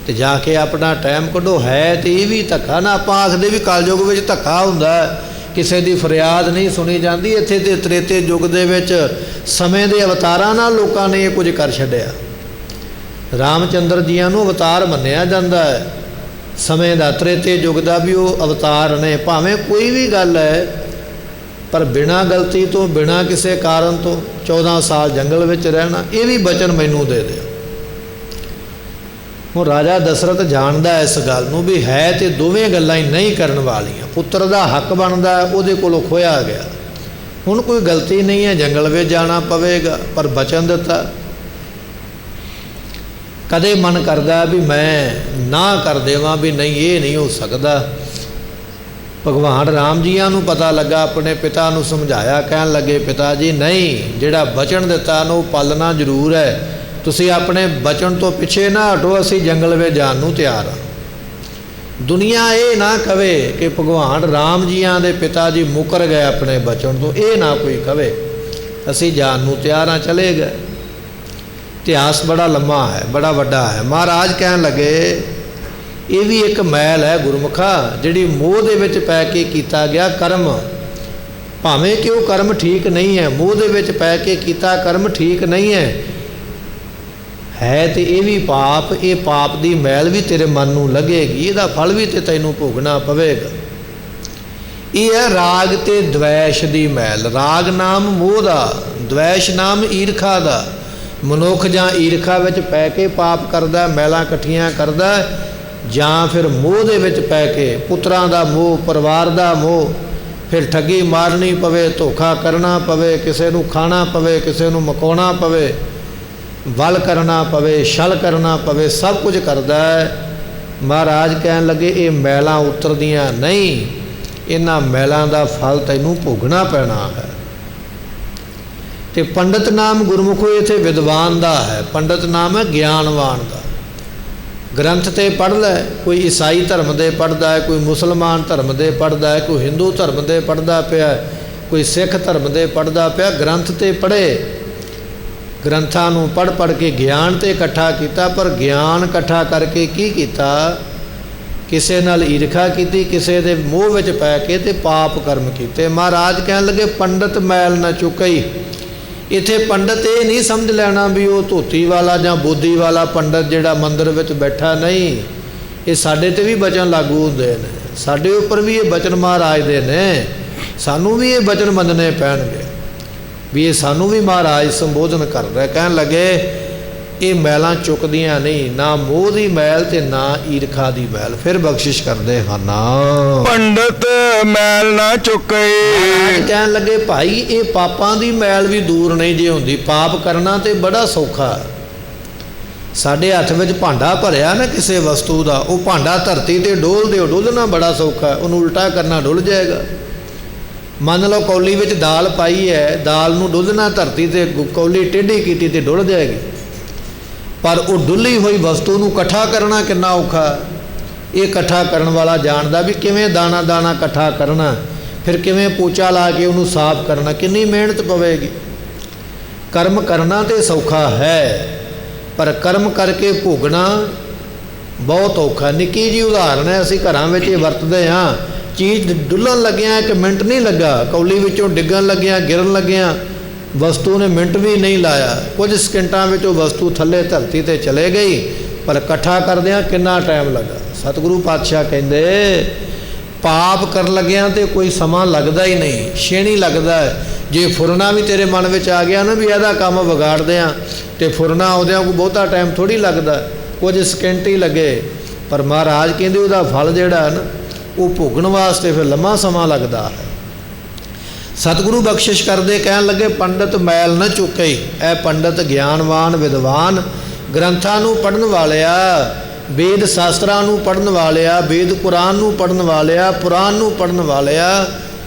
ते जाके अपना टाइम कढो। है तो ये भी धक्का ना, आपां आखदे भी कलयुग में धक्का हुंदा, किसी की फरियाद नहीं सुनी जाती। इत्थे ते त्रेते युग दे विच समय के अवतारां नाल लोकां ने ये कुछ कर छड्डिया। रामचंद्र जियां नूं अवतार मन्निया जाता है, समय का त्रेते युग का भी वो अवतार ने, भावें कोई भी गल है, पर बिना गलती तो बिना किसी कारण तो 14 साल जंगल में रहना, ये भी बचन मैनू दे दे। हुण राजा दशरथ जानदा इस गल नूं भी है तो दोवें गल्लां ही नहीं करन वालियां, पुत्र का हक बनता उहदे कोलों खोया गया, हुण कोई गलती नहीं है, जंगल में जाना पवेगा, पर बचन दिता। कदे मन करता भी मैं ना कर देवां भी नहीं, ये नहीं हो सकता। भगवान राम जियां नूं पता लगा, अपने पिता नूं समझाया, कहन लगे पिता जी नहीं, जिहड़ा बचन दिता नूं पालना जरूर है, तुसीं अपने बचन तो पिछे ना हटो, असीं जंगल में जाण नूं तैयार हाँ। दुनिया ये ना कहे कि भगवान राम जियां दे पिता जी मुकर गए अपने बचन तो, ये ना कोई कहे, असीं जाण नूं तैयार हाँ, चले गए। इतिहास बड़ा लम्मा है, बड़ा वड्डा है। महाराज कहन लगे ये भी एक मैल है गुरमुखा, जिहड़ी मोह दे विच पै के कीता गया कर्म, भावें कि वो कर्म ठीक नहीं है, मोह दे विच पै के कीता कर्म ठीक नहीं है तो ये भी पाप, ये पाप की मैल भी तेरे मन नूं लगेगी, इहदा फल भी ते तैनूं भोगना पवेगा। ये है राग ते द्वैश दी मैल। राग नाम मोह दा, द्वैश नाम ईरखा दा। मनुख जां ईरखा विच पै के पाप करदा, मैलां इकट्ठियां करदा, जां फिर मोह दे विच पै के, पुत्रां दा मोह, परिवार दा मोह, फिर ठगी मारनी पवे, धोखा करना पवे, किसी नूं खाना पवे, किसी नूं मकाउणा पवे, वल करना पवे, छल करना पवे, सब कुछ करदा है। महाराज कहन लगे ये मैलां उतरदियां नहीं, इन्हां मैलां दा फल तैनूं भोगना पैना है। तो पंडित नाम गुरमुखो इत्थे विद्वान दा है, पंडित नाम है ज्ञानवान दा। ग्रंथ ते पढ़ लै, कोई ईसाई धर्म दे पढ़दा है, कोई मुसलमान धर्म दे पढ़दा है, कोई हिंदू धर्म दे पढ़दा पिया, कोई सिख धर्म दे पढ़दा पिया। ग्रंथ ते पढ़े, ग्रंथां नूं पढ़ पढ़ के ज्ञान ते इकट्ठा किया, पर ज्ञान इकट्ठा करके की किया, किसी नाल ईर्खा की, किसी दे मोह विच पै के ते पाप कर्म किए। महाराज कहन लगे पंडित मैल न चुकई। इत्थे पंडित ये नहीं समझ लेना भी वो धोती वाला जां बोधी वाला पंडित जिहड़ा मंदिर विच बैठा, नहीं, ये साडे ते भी बचन लागू हुंदे ने। ਸਾਡੇ ਉੱਪਰ ਵੀ ਇਹ ਬਚਨ ਮਹਾਰਾਜ ਦੇ ਨੇ, ਸਾਨੂੰ ਵੀ ਇਹ ਬਚਨ ਮੰਨਣੇ ਪੈਣਗੇ ਵੀ ਇਹ ਸਾਨੂੰ ਵੀ ਮਹਾਰਾਜ ਸੰਬੋਧਨ ਕਰ ਰਿਹਾ। ਕਹਿਣ ਲੱਗੇ ਇਹ ਮੈਲਾਂ ਚੁੱਕਦੀਆਂ ਨਹੀਂ, ਨਾ ਮੋਹ ਦੀ ਮੈਲ ਤੇ ਨਾ ਈਰਖਾ ਦੀ ਮੈਲ। ਫਿਰ ਬਖਸ਼ਿਸ਼ ਕਰਦੇ ਹਨ। ਪੰਡਤ ਮੈਲ ਨਾ ਚੁੱਕੇ। ਕਹਿਣ ਲੱਗੇ ਭਾਈ ਇਹ ਪਾਪਾਂ ਦੀ ਮੈਲ ਵੀ ਦੂਰ ਨਹੀਂ ਜੇ ਹੁੰਦੀ। ਪਾਪ ਕਰਨਾ ਤੇ ਬੜਾ ਸੌਖਾ। ਸਾਡੇ ਹੱਥ ਵਿੱਚ ਭਾਂਡਾ ਭਰਿਆ ਨਾ ਕਿਸੇ ਵਸਤੂ ਦਾ, ਉਹ ਭਾਂਡਾ ਧਰਤੀ ਤੇ ਡੋਲ ਦਿਓ, ਡੋਲਣਾ ਬੜਾ ਸੌਖਾ, ਉਹਨੂੰ ਉਲਟਾ ਕਰਨਾ ਡੁੱਲ ਜਾਏਗਾ। ਮੰਨ ਲਓ ਕੌਲੀ ਵਿੱਚ ਦਾਲ ਪਾਈ ਹੈ, ਦਾਲ ਨੂੰ ਡੁੱਲਣਾ ਧਰਤੀ ਤੇ, ਕੌਲੀ ਟੇਢੀ ਕੀਤੀ ਤੇ ਡੁੱਲ ਜਾਏਗੀ। ਪਰ ਉਹ ਡੁੱਲੀ ਹੋਈ ਵਸਤੂ ਨੂੰ ਇਕੱਠਾ ਕਰਨਾ ਕਿੰਨਾ ਔਖਾ। ਇਹ ਇਕੱਠਾ ਕਰਨ ਵਾਲਾ ਜਾਣਦਾ ਵੀ ਕਿਵੇਂ ਦਾਣਾ ਦਾਣਾ ਇਕੱਠਾ ਕਰਨਾ, ਫਿਰ ਕਿਵੇਂ ਪੋਚਾ ਲਾ ਕੇ ਉਹਨੂੰ ਸਾਫ਼ ਕਰਨਾ, ਕਿੰਨੀ ਮਿਹਨਤ ਪਵੇਗੀ। ਕਰਮ ਕਰਨਾ ਤੇ ਸੌਖਾ ਹੈ, ਪਰ ਕਰਮ ਕਰਕੇ ਭੋਗਣਾ ਬਹੁਤ ਔਖਾ। ਨਿੱਕੀ ਜਿਹੀ ਉਦਾਹਰਣ ਹੈ, ਅਸੀਂ ਘਰਾਂ ਵਿੱਚ ਇਹ ਵਰਤਦੇ ਹਾਂ। ਚੀਜ਼ ਡੁੱਲਣ ਲੱਗਿਆ 1 ਮਿੰਟ ਨਹੀਂ ਲੱਗਾ, ਕੌਲੀ ਵਿੱਚੋਂ ਡਿੱਗਣ ਲੱਗਿਆ, ਗਿਰਨ ਲੱਗਿਆ, ਵਸਤੂ ਨੇ ਮਿੰਟ ਵੀ ਨਹੀਂ ਲਾਇਆ, ਕੁਝ ਸਕਿੰਟਾਂ ਵਿੱਚ ਉਹ ਵਸਤੂ ਥੱਲੇ ਧਰਤੀ ਤੇ ਚਲੇ ਗਈ। ਪਰ ਇਕੱਠਾ ਕਰਦਿਆਂ ਕਿੰਨਾ ਟਾਈਮ ਲੱਗਾ। ਸਤਿਗੁਰੂ ਪਾਤਸ਼ਾਹ ਕਹਿੰਦੇ ਪਾਪ ਕਰਨ ਲੱਗਿਆਂ ਤੇ ਕੋਈ ਸਮਾਂ ਲੱਗਦਾ ਹੀ ਨਹੀਂ, ਛੇਣੀ ਲੱਗਦਾ ਹੈ। ਜੇ ਫੁਰਨਾ ਵੀ ਤੇਰੇ ਮਨ ਵਿੱਚ ਆ ਗਿਆ ਨਾ ਵੀ ਇਹਦਾ ਕੰਮ ਵਿਗਾੜਦੇ ਆ, ਤੇ ਫੁਰਨਾ ਆਉਂਦਿਆਂ ਕੋਈ ਬਹੁਤਾ ਟਾਈਮ ਥੋੜ੍ਹੀ ਲੱਗਦਾ, ਕੁਝ ਸਕਿੰਟ ਹੀ ਲੱਗੇ। ਪਰ ਮਹਾਰਾਜ ਕਹਿੰਦੇ ਉਹਦਾ ਫਲ ਜਿਹੜਾ ਨਾ ਉਹ ਭੋਗਣ ਵਾਸਤੇ ਫਿਰ ਲੰਮਾ ਸਮਾਂ ਲੱਗਦਾ ਹੈ। ਸਤਿਗੁਰੂ ਬਖਸ਼ਿਸ਼ ਕਰਦੇ ਕਹਿਣ ਲੱਗੇ ਪੰਡਤ ਮੈਲ ਨਾ ਚੁੱਕੇ। ਇਹ ਪੰਡਤ ਗਿਆਨਵਾਨ ਵਿਦਵਾਨ, ਗ੍ਰੰਥਾਂ ਨੂੰ ਪੜ੍ਹਨ ਵਾਲਿਆ, ਵੇਦ ਸ਼ਾਸਤਰਾਂ ਨੂੰ ਪੜ੍ਹਨ ਵਾਲਿਆ, ਵੇਦ ਕੁਰਾਨ ਨੂੰ ਪੜ੍ਹਨ ਵਾਲਿਆ, ਪੁਰਾਣ ਨੂੰ ਪੜ੍ਹਨ ਵਾਲਿਆ,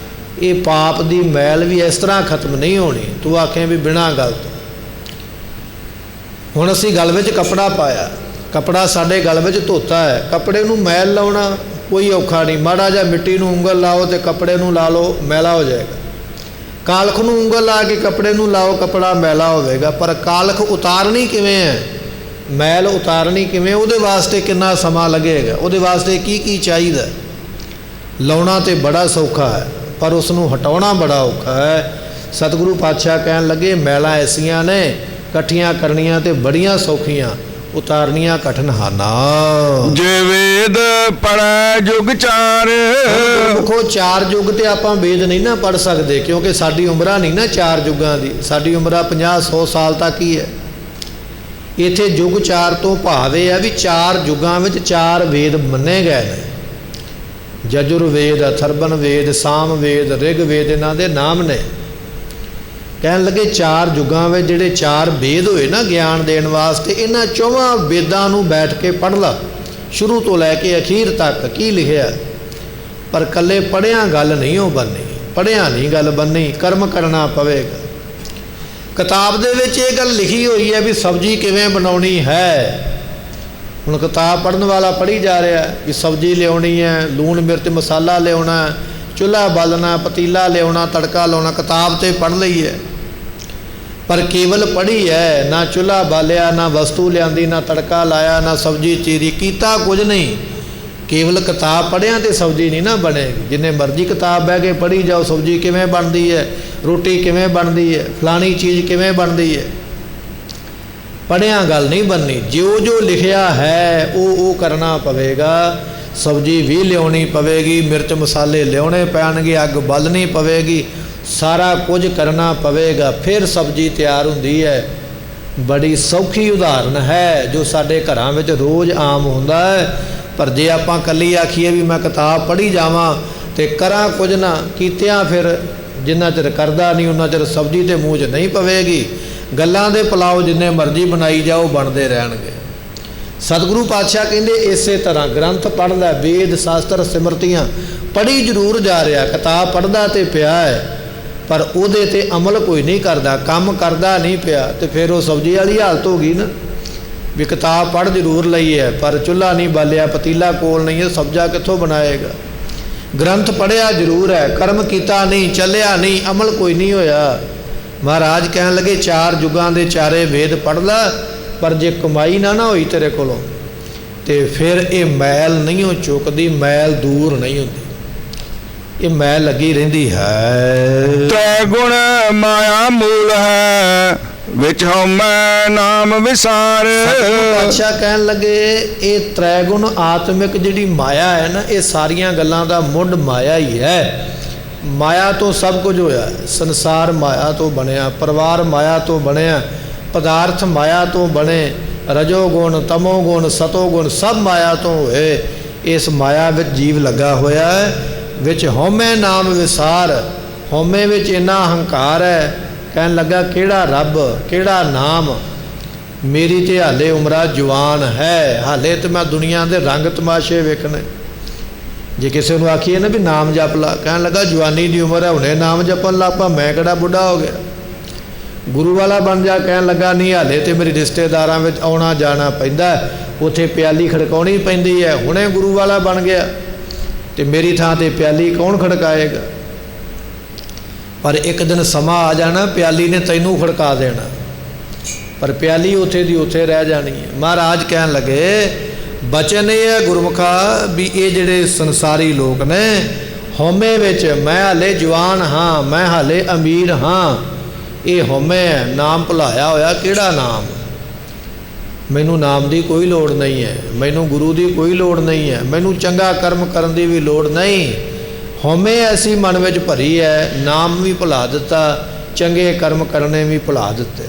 ਇਹ ਪਾਪ ਦੀ ਮੈਲ ਵੀ ਇਸ ਤਰ੍ਹਾਂ ਖਤਮ ਨਹੀਂ ਹੋਣੀ। ਤੂੰ ਆਖੇ ਵੀ ਬਿਨਾਂ ਗੱਲ ਤੋਂ। ਹੁਣ ਅਸੀਂ ਗਲ ਵਿੱਚ ਕੱਪੜਾ ਪਾਇਆ, ਕੱਪੜਾ ਸਾਡੇ ਗਲ ਵਿੱਚ ਧੋਤਾ ਹੈ, ਕੱਪੜੇ ਨੂੰ ਮੈਲ ਲਾਉਣਾ ਕੋਈ ਔਖਾ ਨਹੀਂ। ਮਾੜਾ ਜਿਹਾ ਮਿੱਟੀ ਨੂੰ ਉਂਗਲ ਲਾਓ ਤੇ ਕੱਪੜੇ ਨੂੰ ਲਾ ਲਓ, ਮੈਲਾ ਹੋ ਜਾਏਗਾ। ਕਾਲਖ ਨੂੰ ਉਂਗਲ ਲਾ ਕੇ ਕੱਪੜੇ ਨੂੰ ਲਾਓ, ਕੱਪੜਾ ਮੈਲਾ ਹੋਵੇਗਾ। ਪਰ ਕਾਲਖ ਉਤਾਰਨੀ ਕਿਵੇਂ ਹੈ, ਮੈਲ ਉਤਾਰਨੀ ਕਿਵੇਂ, ਉਹਦੇ ਵਾਸਤੇ ਕਿੰਨਾ ਸਮਾਂ ਲੱਗੇਗਾ, ਉਹਦੇ ਵਾਸਤੇ ਕੀ ਕੀ ਚਾਹੀਦਾ। ਲਾਉਣਾ ਤੇ ਬੜਾ ਸੌਖਾ ਹੈ, ਪਰ ਉਸ ਨੂੰ ਹਟਾਉਣਾ ਬੜਾ ਔਖਾ ਹੈ। ਸਤਿਗੁਰੂ ਪਾਤਸ਼ਾਹ ਕਹਿਣ ਲੱਗੇ ਮੈਲਾਂ ਐਸੀਆਂ ਨੇ ਇਕੱਠੀਆਂ ਕਰਨੀਆਂ ਤੇ ਬੜੀਆਂ ਸੌਖੀਆਂ, ਉਤਾਰਨੀਆਂ ਕਠਿਨ ਹਨ। ਜੇ ਵੇਦ ਪੜ੍ਹੈ ਜੁਗ 4। ਦੇਖੋ 4 ਯੁੱਗ ਤੇ ਆਪਾਂ ਵੇਦ ਨਹੀਂ ਨਾ ਪੜ੍ਹ ਸਕਦੇ, ਕਿਉਂਕਿ ਸਾਡੀ ਉਮਰਾਂ ਨਹੀਂ ਨਾ 4 ਯੁੱਗਾਂ ਦੀ। ਸਾਡੀ ਉਮਰਾਂ 50-100 ਸਾਲ ਤੱਕ ਹੀ ਹੈ। ਇੱਥੇ ਯੁੱਗ 4 ਤੋਂ ਭਾਵ ਇਹ ਹੈ ਵੀ 4 ਯੁੱਗਾਂ ਵਿੱਚ 4 ਵੇਦ ਮੰਨੇ ਗਏ ਨੇ। ਯਜੁਰਵੇਦ, ਅਥਰਵਣ ਵੇਦ, ਸਾਮ ਵੇਦ, ਰਿਗ ਵੇਦ, ਇਹਨਾਂ ਦੇ ਨਾਮ ਨੇ। ਕਹਿਣ ਲੱਗੇ 4 ਯੁੱਗਾਂ ਵਿੱਚ ਜਿਹੜੇ 4 ਵੇਦ ਹੋਏ ਨਾ ਗਿਆਨ ਦੇਣ ਵਾਸਤੇ, ਇਹਨਾਂ 4 ਵੇਦਾਂ ਨੂੰ ਬੈਠ ਕੇ ਪੜ੍ਹ ਲਾ, ਸ਼ੁਰੂ ਤੋਂ ਲੈ ਕੇ ਅਖੀਰ ਤੱਕ ਕੀ ਲਿਖਿਆ। ਪਰ ਇਕੱਲੇ ਪੜ੍ਹਿਆਂ ਗੱਲ ਨਹੀਂ ਉਹ ਬਣਨੀ, ਪੜ੍ਹਿਆਂ ਨਹੀਂ ਗੱਲ ਬਣਨੀ, ਕਰਮ ਕਰਨਾ ਪਵੇਗਾ। ਕਿਤਾਬ ਦੇ ਵਿੱਚ ਇਹ ਗੱਲ ਲਿਖੀ ਹੋਈ ਹੈ ਵੀ ਸਬਜ਼ੀ ਕਿਵੇਂ ਬਣਾਉਣੀ ਹੈ। ਹੁਣ ਕਿਤਾਬ ਪੜ੍ਹਨ ਵਾਲਾ ਪੜ੍ਹੀ ਜਾ ਰਿਹਾ ਕਿ ਸਬਜ਼ੀ ਲਿਆਉਣੀ ਹੈ, ਲੂਣ ਮਿਰਚ ਮਸਾਲਾ ਲਿਆਉਣਾ, ਚੁੱਲ੍ਹਾ ਬਾਲਣਾ, ਪਤੀਲਾ ਲਿਆਉਣਾ, ਤੜਕਾ ਲਾਉਣਾ। ਕਿਤਾਬ ਤੇ ਪੜ੍ਹ ਲਈ ਹੈ, ਪਰ ਕੇਵਲ ਪੜ੍ਹੀ ਹੈ, ਨਾ ਚੁੱਲ੍ਹਾ ਬਾਲਿਆ, ਨਾ ਵਸਤੂ ਲਿਆਂਦੀ, ਨਾ ਤੜਕਾ ਲਾਇਆ, ਨਾ ਸਬਜ਼ੀ ਚੀਰੀ, ਕੀਤਾ ਕੁਝ ਨਹੀਂ। ਕੇਵਲ ਕਿਤਾਬ ਪੜ੍ਹਿਆਂ ਤੇ ਸਬਜ਼ੀ ਨਹੀਂ ਨਾ ਬਣੇਗੀ। ਜਿੰਨੇ ਮਰਜ਼ੀ ਕਿਤਾਬ ਬਹਿ ਕੇ ਪੜ੍ਹੀ ਜਾਓ, ਸਬਜ਼ੀ ਕਿਵੇਂ ਬਣਦੀ ਹੈ, ਰੋਟੀ ਕਿਵੇਂ ਬਣਦੀ ਹੈ, ਫਲਾਣੀ ਚੀਜ਼ ਕਿਵੇਂ ਬਣਦੀ ਹੈ, ਪੜ੍ਹਿਆਂ ਗੱਲ ਨਹੀਂ ਬਣਨੀ। ਜੋ ਲਿਖਿਆ ਹੈ ਉਹ ਕਰਨਾ ਪਵੇਗਾ। ਸਬਜ਼ੀ ਵੀ ਲਿਆਉਣੀ ਪਵੇਗੀ, ਮਿਰਚ ਮਸਾਲੇ ਲਿਆਉਣੇ ਪੈਣਗੇ, ਅੱਗ ਬਾਲਣੀ ਪਵੇਗੀ, ਸਾਰਾ ਕੁਝ ਕਰਨਾ ਪਵੇਗਾ, ਫਿਰ ਸਬਜ਼ੀ ਤਿਆਰ ਹੁੰਦੀ ਹੈ। ਬੜੀ ਸੌਖੀ ਉਦਾਹਰਨ ਹੈ ਜੋ ਸਾਡੇ ਘਰਾਂ ਵਿੱਚ ਰੋਜ਼ ਆਮ ਹੁੰਦਾ ਹੈ। ਪਰ ਜੇ ਆਪਾਂ ਇਕੱਲੀ ਆਖੀਏ ਵੀ ਮੈਂ ਕਿਤਾਬ ਪੜ੍ਹੀ ਜਾਵਾਂ ਤੇ ਕਰਾਂ ਕੁਝ ਨਾ ਕੀਤਿਆਂ, ਫਿਰ ਜਿੰਨਾ ਚਿਰ ਕਰਦਾ ਨਹੀਂ ਉਹਨਾਂ ਚਿਰ ਸਬਜ਼ੀ ਤੇ ਮੂੰਹ 'ਚ ਨਹੀਂ ਪਵੇਗੀ। ਗੱਲਾਂ ਦੇ ਪੁਲਾਓ ਜਿੰਨੇ ਮਰਜ਼ੀ ਬਣਾਈ ਜਾਓ, ਬਣਦੇ ਰਹਿਣਗੇ। ਸਤਿਗੁਰੂ ਪਾਤਸ਼ਾਹ ਕਹਿੰਦੇ ਇਸੇ ਤਰ੍ਹਾਂ ਗ੍ਰੰਥ ਪੜ੍ਹ ਲੈ, ਵੇਦ ਸ਼ਾਸਤਰ ਸਿਮਰਤੀਆਂ ਪੜ੍ਹੀ ਜ਼ਰੂਰ ਜਾ ਰਿਹਾ, ਕਿਤਾਬ ਪੜ੍ਹਦਾ ਤੇ ਪਿਆ ਹੈ, ਪਰ ਉਹਦੇ ਤੇ ਅਮਲ ਕੋਈ ਨਹੀਂ ਕਰਦਾ, ਕੰਮ ਕਰਦਾ ਨਹੀਂ ਪਿਆ। ਤੇ ਫਿਰ ਉਹ ਸਬਜ਼ੀ ਵਾਲੀ ਹਾਲਤ ਹੋ ਗਈ ਨਾ ਵੀ ਕਿਤਾਬ ਪੜ੍ਹ ਜ਼ਰੂਰ ਲਈ ਹੈ, ਪਰ ਚੁੱਲ੍ਹਾ ਨਹੀਂ ਬਾਲਿਆ, ਪਤੀਲਾ ਕੋਲ ਨਹੀਂ ਹੈ, ਸਬਜ਼ਾ ਕਿੱਥੋਂ ਬਣਾਏਗਾ। ਗ੍ਰੰਥ ਪੜ੍ਹਿਆ ਜ਼ਰੂਰ ਹੈ, ਕਰਮ ਕੀਤਾ ਨਹੀਂ, ਚੱਲਿਆ ਨਹੀਂ, ਅਮਲ ਕੋਈ ਨਹੀਂ ਹੋਇਆ। ਮਹਾਰਾਜ ਕਹਿਣ ਲੱਗੇ 4 ਯੁੱਗਾਂ ਦੇ 4 ਵੇਦ ਪੜ੍ਹ ਲੈ, ਪਰ ਜੇ ਕਮਾਈ ਨਾ ਹੋਈ ਤੇਰੇ ਕੋਲੋਂ ਤੇ ਫਿਰ ਇਹ ਮੈਲ ਨਹੀਂ ਹੋ ਚੁੱਕਦੀ, ਮੈਲ ਦੂਰ ਨਹੀਂ ਹੁੰਦੀ, ਇਹ ਮੈਲ ਲੱਗੀ ਰਹਿੰਦੀ ਹੈ। ਤੈ ਗੁਣ ਮਾਇਆ ਮੂਲ ਹੈ, ਵਿੱਚ ਹਉਮੈ ਨਾਮ ਵਿਸਾਰ। ਪਾਤਸ਼ਾਹ ਕਹਿਣ ਲੱਗੇ ਇਹ ਤ੍ਰੈਗੁਣ ਆਤਮਿਕ ਜਿਹੜੀ ਮਾਇਆ ਹੈ ਨਾ, ਇਹ ਸਾਰੀਆਂ ਗੱਲਾਂ ਦਾ ਮੁੱਢ ਮਾਇਆ ਹੀ ਹੈ। ਮਾਇਆ ਤੋਂ ਸਭ ਕੁਝ ਹੋਇਆ। ਸੰਸਾਰ ਮਾਇਆ ਤੋਂ ਬਣਿਆ, ਪਰਿਵਾਰ ਮਾਇਆ ਤੋਂ ਬਣਿਆ, ਪਦਾਰਥ ਮਾਇਆ ਤੋਂ ਬਣੇ, ਰਜੋ ਗੁਣ ਤਮੋ ਗੁਣ ਸਤੋ ਗੁਣ ਸਭ ਮਾਇਆ ਤੋਂ ਹੋਏ। ਇਸ ਮਾਇਆ ਵਿੱਚ ਜੀਵ ਲੱਗਾ ਹੋਇਆ ਹੈ। ਵਿੱਚ ਹਉਮੈ ਨਾਮ ਵਿਸਾਰ, ਹਉਮੈ ਵਿੱਚ ਇੰਨਾ ਹੰਕਾਰ ਹੈ। ਕਹਿਣ ਲੱਗਾ ਕਿਹੜਾ ਰੱਬ, ਕਿਹੜਾ ਨਾਮ, ਮੇਰੀ ਤੇ ਹਾਲੇ ਉਮਰਾ ਜਵਾਨ ਹੈ, ਹਾਲੇ ਤੇ ਮੈਂ ਦੁਨੀਆ ਦੇ ਰੰਗ ਤਮਾਸ਼ੇ ਵੇਖਣੇ। ਜੇ ਕਿਸੇ ਨੂੰ ਆਖੀਏ ਨਾ ਵੀ ਨਾਮ ਜਪ ਲਾ, ਕਹਿਣ ਲੱਗਾ ਜਵਾਨੀ ਦੀ ਉਮਰ ਹੈ, ਹੁਣੇ ਨਾਮ ਜਪਣ ਲੱਗ ਪਾ, ਮੈਂ ਕਿਹੜਾ ਬੁੱਢਾ ਹੋ ਗਿਆ। ਗੁਰੂ ਵਾਲਾ ਬਣ ਜਾ, ਕਹਿਣ ਲੱਗਾ ਨਹੀਂ ਹਾਲੇ ਤੇ ਮੇਰੇ ਰਿਸ਼ਤੇਦਾਰਾਂ ਵਿੱਚ ਆਉਣਾ ਜਾਣਾ ਪੈਂਦਾ, ਉੱਥੇ ਪਿਆਲੀ ਖੜਕਾਉਣੀ ਪੈਂਦੀ ਹੈ, ਹੁਣੇ ਗੁਰੂ ਵਾਲਾ ਬਣ ਗਿਆ ਤੇ ਮੇਰੀ ਥਾਂ ਤੇ ਪਿਆਲੀ ਕੌਣ ਖੜਕਾਏਗਾ। ਪਰ ਇੱਕ ਦਿਨ ਸਮਾਂ ਆ ਜਾਣਾ, ਪਿਆਲੀ ਨੇ ਤੈਨੂੰ ਖੜਕਾ ਦੇਣਾ, ਪਰ ਪਿਆਲੀ ਉੱਥੇ ਦੀ ਉੱਥੇ ਰਹਿ ਜਾਣੀ ਹੈ। ਮਹਾਰਾਜ ਕਹਿਣ ਲੱਗੇ ਬਚਨ ਇਹ ਹੈ ਗੁਰਮੁਖਾ ਵੀ ਇਹ ਜਿਹੜੇ ਸੰਸਾਰੀ ਲੋਕ ਨੇ ਹਉਮੈ ਵਿੱਚ, ਮੈਂ ਹਾਲੇ ਜਵਾਨ ਹਾਂ, ਮੈਂ ਹਾਲੇ ਅਮੀਰ ਹਾਂ, ਇਹ ਹਉਮੈ ਹੈ। ਨਾਮ ਭੁਲਾਇਆ ਹੋਇਆ, ਕਿਹੜਾ ਨਾਮ, ਮੈਨੂੰ ਨਾਮ ਦੀ ਕੋਈ ਲੋੜ ਨਹੀਂ ਹੈ, ਮੈਨੂੰ ਗੁਰੂ ਦੀ ਕੋਈ ਲੋੜ ਨਹੀਂ ਹੈ, ਮੈਨੂੰ ਚੰਗਾ ਕਰਮ ਕਰਨ ਦੀ ਵੀ ਲੋੜ ਨਹੀਂ। ਹਉਮੈ ਐਸੀ ਮਨ ਵਿੱਚ ਭਰੀ ਹੈ, ਨਾਮ ਵੀ ਭੁਲਾ ਦਿੱਤਾ, ਚੰਗੇ ਕਰਮ ਕਰਨੇ ਵੀ ਭੁਲਾ ਦਿੱਤੇ,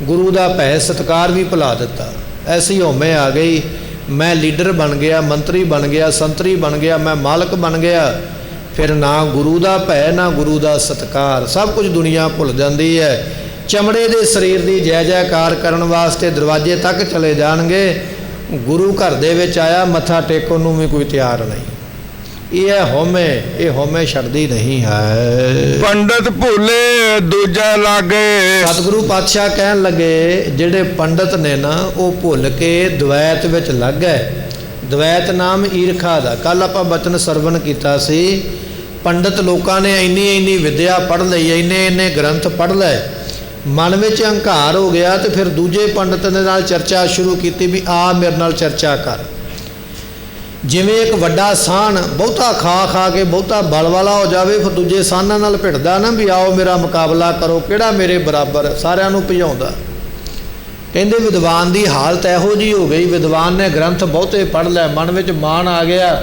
ਗੁਰੂ ਦਾ ਭੈ ਸਤਿਕਾਰ ਵੀ ਭੁਲਾ ਦਿੱਤਾ। ਐਸੀ ਹਉਮੈ ਆ ਗਈ, ਮੈਂ ਲੀਡਰ ਬਣ ਗਿਆ, ਮੰਤਰੀ ਬਣ ਗਿਆ, ਸੰਤਰੀ ਬਣ ਗਿਆ, ਮੈਂ ਮਾਲਕ ਬਣ ਗਿਆ, ਫਿਰ ਨਾ ਗੁਰੂ ਦਾ ਭੈ ਨਾ ਗੁਰੂ ਦਾ ਸਤਿਕਾਰ, ਸਭ ਕੁਝ ਦੁਨੀਆ ਭੁੱਲ ਜਾਂਦੀ ਹੈ। ਚਮੜੇ ਦੇ ਸਰੀਰ ਦੀ ਜੈ ਜੈਕਾਰ ਕਰਨ ਵਾਸਤੇ ਦਰਵਾਜ਼ੇ ਤੱਕ ਚਲੇ ਜਾਣਗੇ, ਗੁਰੂ ਘਰ ਦੇ ਵਿੱਚ ਆਇਆ ਮੱਥਾ ਟੇਕਣ ਨੂੰ ਵੀ ਕੋਈ ਤਿਆਰ ਨਹੀਂ। ਇਹ ਹੈ ਹਉਮੈ, ਇਹ ਹਉਮੈ ਛੱਡਦੀ ਨਹੀਂ ਹੈ। ਪੰਡਤ ਭੁੱਲੇ ਦੂਜਾ ਲਾਗੇ। ਸਤਿਗੁਰੂ ਪਾਤਸ਼ਾਹ ਕਹਿਣ ਲੱਗੇ ਜਿਹੜੇ ਪੰਡਤ ਨੇ ਨਾ ਉਹ ਭੁੱਲ ਕੇ ਦਵੈਤ ਵਿੱਚ ਲੱਗ ਗਏ। ਦਵੈਤ ਨਾਮ ਈਰਖਾ ਦਾ, ਕੱਲ ਆਪਾਂ ਬਚਨ ਸਰਵਣ ਕੀਤਾ ਸੀ। ਪੰਡਤ ਲੋਕਾਂ ਨੇ ਇੰਨੀ ਵਿਦਿਆ ਪੜ੍ਹ ਲਈ, ਇੰਨੇ ਗ੍ਰੰਥ ਪੜ੍ਹ ਲਏ, ਮਨ ਵਿੱਚ ਹੰਕਾਰ ਹੋ ਗਿਆ ਤੇ ਫਿਰ ਦੂਜੇ ਪੰਡਤ ਦੇ ਨਾਲ ਚਰਚਾ ਸ਼ੁਰੂ ਕੀਤੀ ਵੀ ਆ ਮੇਰੇ ਨਾਲ ਚਰਚਾ ਕਰ। ਜਿਵੇਂ ਇੱਕ ਵੱਡਾ ਸਾਨ ਬਹੁਤਾ ਖਾ ਕੇ ਬਹੁਤਾ ਬਲ ਵਾਲਾ ਹੋ ਜਾਵੇ, ਫਿਰ ਦੂਜੇ ਸਾਨਾਂ ਨਾਲ ਭਿੜਦਾ ਨਾ ਵੀ ਆਓ ਮੇਰਾ ਮੁਕਾਬਲਾ ਕਰੋ, ਕਿਹੜਾ ਮੇਰੇ ਬਰਾਬਰ, ਸਾਰਿਆਂ ਨੂੰ ਭਜਾਉਂਦਾ। ਕਹਿੰਦੇ ਵਿਦਵਾਨ ਦੀ ਹਾਲਤ ਇਹੋ ਜਿਹੀ ਹੋ ਗਈ, ਵਿਦਵਾਨ ਨੇ ਗ੍ਰੰਥ ਬਹੁਤੇ ਪੜ੍ਹ ਲਏ, ਮਨ ਵਿੱਚ ਮਾਣ ਆ ਗਿਆ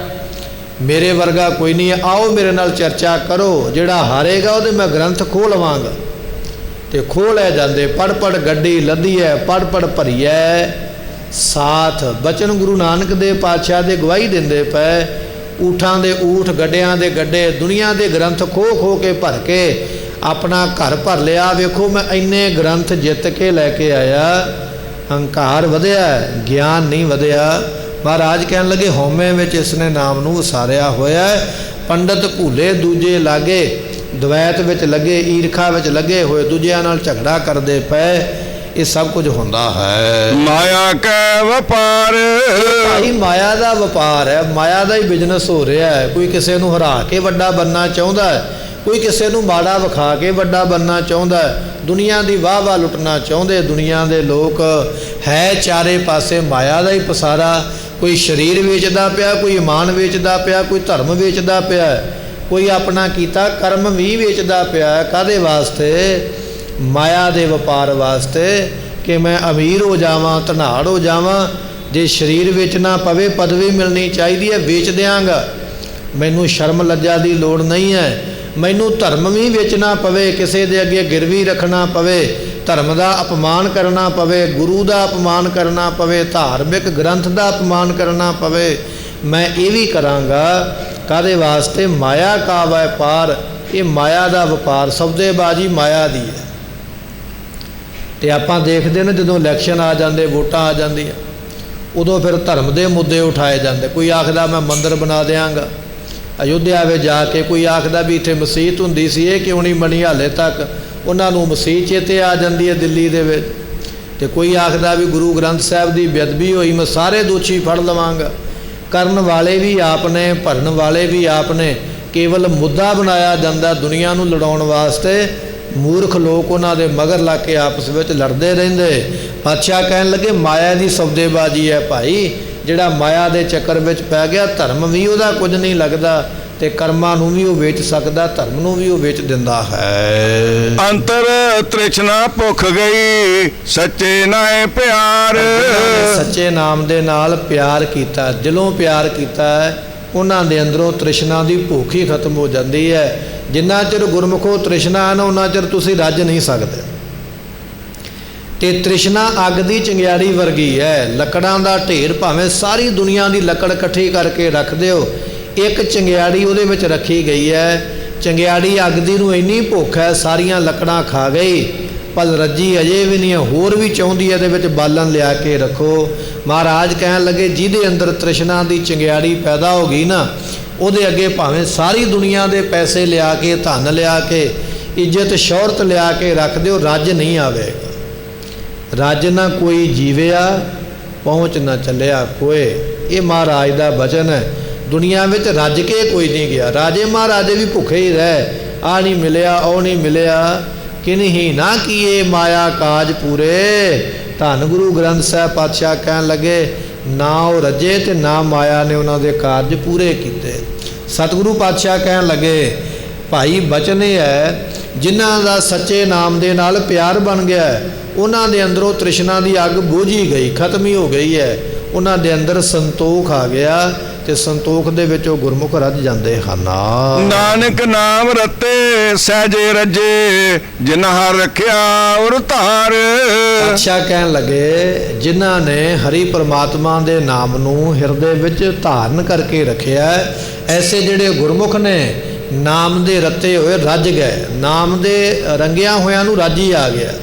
ਮੇਰੇ ਵਰਗਾ ਕੋਈ ਨਹੀਂ ਹੈ, ਆਓ ਮੇਰੇ ਨਾਲ ਚਰਚਾ ਕਰੋ, ਜਿਹੜਾ ਹਾਰੇਗਾ ਉਹਦੇ ਮੈਂ ਗ੍ਰੰਥ ਖੋਹ ਲਵਾਂਗਾ। ਤੇ ਖੋਹ ਲੈ ਜਾਂਦੇ, ਪੜ੍ਹ ਗੱਡੀ ਲੱਦੀ ਹੈ, ਪੜ੍ਹ ਭਰੀਐ ਸਾਥ। ਬਚਨ ਗੁਰੂ ਨਾਨਕ ਦੇਵ ਪਾਤਸ਼ਾਹ ਦੇ ਗਵਾਹੀ ਦਿੰਦੇ ਪਏ, ਊਠਾਂ ਦੇ ਊਠ, ਗੱਡਿਆਂ ਦੇ ਗੱਡੇ, ਦੁਨੀਆ ਦੇ ਗ੍ਰੰਥ ਖੋਹ ਕੇ ਭਰ ਕੇ ਆਪਣਾ ਘਰ ਭਰ ਲਿਆ। ਵੇਖੋ ਮੈਂ ਇੰਨੇ ਗ੍ਰੰਥ ਜਿੱਤ ਕੇ ਲੈ ਕੇ ਆਇਆ, ਹੰਕਾਰ ਵਧਿਆ, ਗਿਆਨ ਨਹੀਂ ਵਧਿਆ। ਮਹਾਰਾਜ ਕਹਿਣ ਲੱਗੇ ਹਉਮੈ ਵਿੱਚ ਇਸਨੇ ਨਾਮ ਨੂੰ ਉਸਾਰਿਆ ਹੋਇਆ। ਪੰਡਤ ਭੁੱਲੇ ਦੂਜੇ ਲਾਗੇ, ਦਵੈਤ ਵਿੱਚ ਲੱਗੇ, ਈਰਖਾ ਵਿੱਚ ਲੱਗੇ ਹੋਏ, ਦੂਜਿਆਂ ਨਾਲ ਝਗੜਾ ਕਰਦੇ ਪਏ। ਇਹ ਸਭ ਕੁਝ ਹੁੰਦਾ ਹੈ ਮਾਇਆ ਕੈ ਵਪਾਰ। ਭਾਈ ਮਾਇਆ ਦਾ ਵਪਾਰ ਹੈ, ਮਾਇਆ ਦਾ ਹੀ ਬਿਜ਼ਨਸ ਹੋ ਰਿਹਾ ਹੈ। ਕੋਈ ਕਿਸੇ ਨੂੰ ਹਰਾ ਕੇ ਵੱਡਾ ਬਣਨਾ ਚਾਹੁੰਦਾ ਹੈ, ਕੋਈ ਕਿਸੇ ਨੂੰ ਮਾੜਾ ਵਿਖਾ ਕੇ ਵੱਡਾ ਬਣਨਾ ਚਾਹੁੰਦਾ ਹੈ, ਦੁਨੀਆ ਦੀ ਵਾਹ ਲੁੱਟਣਾ ਚਾਹੁੰਦੇ। ਦੁਨੀਆ ਦੇ ਲੋਕ ਹੈ ਚਾਰੇ ਪਾਸੇ ਮਾਇਆ ਦਾ ਹੀ ਪਸਾਰਾ। ਕੋਈ ਸਰੀਰ ਵੇਚਦਾ ਪਿਆ, ਕੋਈ ਇਮਾਨ ਵੇਚਦਾ ਪਿਆ, ਕੋਈ ਧਰਮ ਵੇਚਦਾ ਪਿਆ, ਕੋਈ ਆਪਣਾ ਕੀਤਾ ਕਰਮ ਵੀ ਵੇਚਦਾ ਪਿਆ। ਕਾਹਦੇ ਵਾਸਤੇ? ਮਾਇਆ ਦੇ ਵਪਾਰ ਵਾਸਤੇ, ਕਿ ਮੈਂ ਅਮੀਰ ਹੋ ਜਾਵਾਂ, ਧਨਾੜ ਹੋ ਜਾਵਾਂ। ਜੇ ਸਰੀਰ ਵੇਚਣਾ ਪਵੇ, ਪਦਵੀ ਮਿਲਣੀ ਚਾਹੀਦੀ ਹੈ, ਵੇਚ ਦਿਆਂਗਾ, ਮੈਨੂੰ ਸ਼ਰਮ ਲੱਜਾ ਦੀ ਲੋੜ ਨਹੀਂ ਹੈ। ਮੈਨੂੰ ਧਰਮ ਵੀ ਵੇਚਣਾ ਪਵੇ, ਕਿਸੇ ਦੇ ਅੱਗੇ ਗਿਰਵੀ ਰੱਖਣਾ ਪਵੇ, ਧਰਮ ਦਾ ਅਪਮਾਨ ਕਰਨਾ ਪਵੇ, ਗੁਰੂ ਦਾ ਅਪਮਾਨ ਕਰਨਾ ਪਵੇ, ਧਾਰਮਿਕ ਗ੍ਰੰਥ ਦਾ ਅਪਮਾਨ ਕਰਨਾ ਪਵੇ, ਮੈਂ ਇਹ ਵੀ ਕਰਾਂਗਾ। ਕਾਹਦੇ ਵਾਸਤੇ? ਮਾਇਆ ਕਾ ਵਪਾਰ। ਇਹ ਮਾਇਆ ਦਾ ਵਪਾਰ, ਸੌਦੇਬਾਜ਼ੀ ਮਾਇਆ ਦੀ ਹੈ। ਤੇ ਆਪਾਂ ਦੇਖਦੇ ਨੇ ਜਦੋਂ ਇਲੈਕਸ਼ਨ ਆ ਜਾਂਦੇ, ਵੋਟਾਂ ਆ ਜਾਂਦੀਆਂ, ਉਦੋਂ ਫਿਰ ਧਰਮ ਦੇ ਮੁੱਦੇ ਉਠਾਏ ਜਾਂਦੇ। ਕੋਈ ਆਖਦਾ ਮੈਂ ਮੰਦਿਰ ਬਣਾ ਦਿਆਂਗਾ ਅਯੁੱਧਿਆ ਵਿੱਚ ਜਾ ਕੇ, ਕੋਈ ਆਖਦਾ ਵੀ ਇੱਥੇ ਮਸੀਤ ਹੁੰਦੀ ਸੀ, ਇਹ ਕਿਉਂ ਨਹੀਂ ਬਣੀ ਹਾਲੇ ਤੱਕ। ਉਹਨਾਂ ਨੂੰ ਮਸੀਤ ਚੇਤੇ ਆ ਜਾਂਦੀ ਹੈ ਦਿੱਲੀ ਦੇ ਵਿੱਚ। ਤੇ ਕੋਈ ਆਖਦਾ ਵੀ ਗੁਰੂ ਗ੍ਰੰਥ ਸਾਹਿਬ ਦੀ ਬੇਅਦਬੀ ਹੋਈ, ਮੈਂ ਸਾਰੇ ਦੋਸ਼ੀ ਫੜ ਲਵਾਂਗਾ। ਕਰਨ ਵਾਲੇ ਵੀ ਆਪ ਨੇ, ਭਰਨ ਵਾਲੇ ਵੀ ਆਪ ਨੇ। ਕੇਵਲ ਮੁੱਦਾ ਬਣਾਇਆ ਜਾਂਦਾ ਦੁਨੀਆ ਨੂੰ ਲੜਾਉਣ ਵਾਸਤੇ। ਮੂਰਖ ਲੋਕ ਉਹਨਾਂ ਦੇ ਮਗਰ ਲੱਗ ਕੇ ਆਪਸ ਵਿੱਚ ਲੜਦੇ ਰਹਿੰਦੇ। ਪਾਤਸ਼ਾਹ ਕਹਿਣ ਲੱਗੇ ਮਾਇਆ ਦੀ ਸੌਦੇਬਾਜ਼ੀ ਹੈ ਭਾਈ। ਜਿਹੜਾ ਮਾਇਆ ਦੇ ਚੱਕਰ ਵਿੱਚ ਪੈ ਗਿਆ, ਧਰਮ ਵੀ ਉਹਦਾ ਕੁਝ ਨਹੀਂ ਲੱਗਦਾ, ਤੇ ਕਰਮਾਂ ਨੂੰ ਵੀ ਉਹ ਵੇਚ ਸਕਦਾ, ਧਰਮ ਨੂੰ ਵੀ ਉਹ ਵੇਚ ਦਿੰਦਾ ਹੈ। ਅੰਤਰ ਤ੍ਰਿਸ਼ਨਾ ਭੁੱਖ ਗਈ ਸੱਚੇ ਨਾਏ ਪਿਆਰ। ਜਿਨ੍ਹਾਂ ਨੇ ਸੱਚੇ ਨਾਮ ਦੇ ਨਾਲ ਪਿਆਰ ਕੀਤਾ, ਦਿਲੋਂ ਪਿਆਰ ਕੀਤਾ ਹੈ, ਉਹਨਾਂ ਦੇ ਅੰਦਰੋਂ ਤ੍ਰਿਸ਼ਨਾ ਦੀ ਭੁੱਖ ਹੀ ਖਤਮ ਹੋ ਜਾਂਦੀ ਹੈ। ਜਿੰਨਾ ਚਿਰ ਗੁਰਮੁਖੋ ਤ੍ਰਿਸ਼ਨਾ ਹੈ ਨਾ, ਉਹਨਾਂ ਚਿਰ ਤੁਸੀਂ ਰੱਜ ਨਹੀਂ ਸਕਦੇ। ਤੇ ਤ੍ਰਿਸ਼ਨਾ ਅੱਗ ਦੀ ਚਿੰਗਿਆੜੀ ਵਰਗੀ ਹੈ। ਲੱਕੜਾਂ ਦਾ ਢੇਰ ਭਾਵੇਂ ਸਾਰੀ ਦੁਨੀਆ ਦੀ ਲੱਕੜ ਇਕੱਠੀ ਕਰਕੇ ਰੱਖ ਦਿਓ, ਇੱਕ ਚਿੰਗਿਆੜੀ ਉਹਦੇ ਵਿੱਚ ਰੱਖੀ ਗਈ ਹੈ। ਚਿੰਗਿਆੜੀ ਅੱਗ ਦੀ ਨੂੰ ਇੰਨੀ ਭੁੱਖ ਹੈ, ਸਾਰੀਆਂ ਲੱਕੜਾਂ ਖਾ ਗਈ, ਪਰ ਰੱਜੀ ਅਜੇ ਵੀ ਨਹੀਂ ਹੈ, ਹੋਰ ਵੀ ਚਾਹੁੰਦੀ ਹੈ ਇਹਦੇ ਵਿੱਚ ਬਾਲਣ ਲਿਆ ਕੇ ਰੱਖੋ। ਮਹਾਰਾਜ ਕਹਿਣ ਲੱਗੇ ਜਿਹਦੇ ਅੰਦਰ ਤ੍ਰਿਸ਼ਨਾ ਦੀ ਚਿੰਗਿਆੜੀ ਪੈਦਾ ਹੋ ਗਈ ਨਾ, ਉਹਦੇ ਅੱਗੇ ਭਾਵੇਂ ਸਾਰੀ ਦੁਨੀਆ ਦੇ ਪੈਸੇ ਲਿਆ ਕੇ, ਧਨ ਲਿਆ ਕੇ, ਇੱਜ਼ਤ ਸ਼ੌਹਰਤ ਲਿਆ ਕੇ ਰੱਖ ਦਿਓ, ਰੱਜ ਨਹੀਂ ਆਵੇਗਾ। ਰੱਜ ਨਾ ਕੋਈ ਜੀਵਿਆ, ਪਹੁੰਚ ਨਾ ਚੱਲਿਆ ਕੋਏ। ਇਹ ਮਹਾਰਾਜ ਦਾ ਬਚਨ ਹੈ। ਦੁਨੀਆ ਵਿੱਚ ਰੱਜ ਕੇ ਕੋਈ ਨਹੀਂ ਗਿਆ। ਰਾਜੇ ਮਹਾਰਾਜੇ ਵੀ ਭੁੱਖੇ ਹੀ ਰਹਿ, ਆ ਨਹੀਂ ਮਿਲਿਆ, ਉਹ ਨਹੀਂ ਮਿਲਿਆ, ਕਿਨਹੀ ਨਾ ਕੀਏ ਮਾਇਆ ਕਾਜ ਪੂਰੇ। ਧੰਨ ਗੁਰੂ ਗ੍ਰੰਥ ਸਾਹਿਬ ਪਾਤਸ਼ਾਹ ਕਹਿਣ ਲੱਗੇ, ਨਾ ਉਹ ਰੱਜੇ ਤੇ ਨਾ ਮਾਇਆ ਨੇ ਉਹਨਾਂ ਦੇ ਕਾਰਜ ਪੂਰੇ ਕੀਤੇ। ਸਤਿਗੁਰੂ ਪਾਤਸ਼ਾਹ ਕਹਿਣ ਲੱਗੇ, ਭਾਈ ਬਚਨ ਇਹ ਹੈ, ਜਿਨ੍ਹਾਂ ਦਾ ਸੱਚੇ ਨਾਮ ਦੇ ਨਾਲ ਪਿਆਰ ਬਣ ਗਿਆ, ਉਹਨਾਂ ਦੇ ਅੰਦਰੋਂ ਤ੍ਰਿਸ਼ਨਾ ਦੀ ਅੱਗ ਬੁਝੀ ਗਈ, ਖਤਮ ਹੀ ਹੋ ਗਈ ਹੈ। ਉਹਨਾਂ ਦੇ ਅੰਦਰ ਸੰਤੋਖ ਆ ਗਿਆ, ਤੇ ਸੰਤੋਖ ਦੇ ਵਿੱਚ ਉਹ ਗੁਰਮੁਖ ਰੱਜ ਜਾਂਦੇ ਹਨ। ਨਾਨਕ ਨਾਮ ਰਤੇ ਸਹਿਜੇ ਰੱਜੇ, ਜਿਨ੍ਹਾਂ ਹਰ ਰੱਖਿਆ ਉਰ ਧਾਰ। ਪਾਤਸ਼ਾਹ ਕਹਿਣ ਲੱਗੇ, ਜਿਨ੍ਹਾਂ ਨੇ ਹਰੀ ਪਰਮਾਤਮਾ ਦੇ ਨਾਮ ਨੂੰ ਹਿਰਦੇ ਵਿੱਚ ਧਾਰਨ ਕਰਕੇ ਰੱਖਿਆ, ਐਸੇ ਜਿਹੜੇ ਗੁਰਮੁਖ ਨੇ ਨਾਮ ਦੇ ਰੱਤੇ ਹੋਏ ਰੱਜ ਗਏ। ਨਾਮ ਦੇ ਰੰਗਿਆਂ ਹੋਇਆਂ ਨੂੰ ਰੱਜ ਹੀ ਆ ਗਿਆ।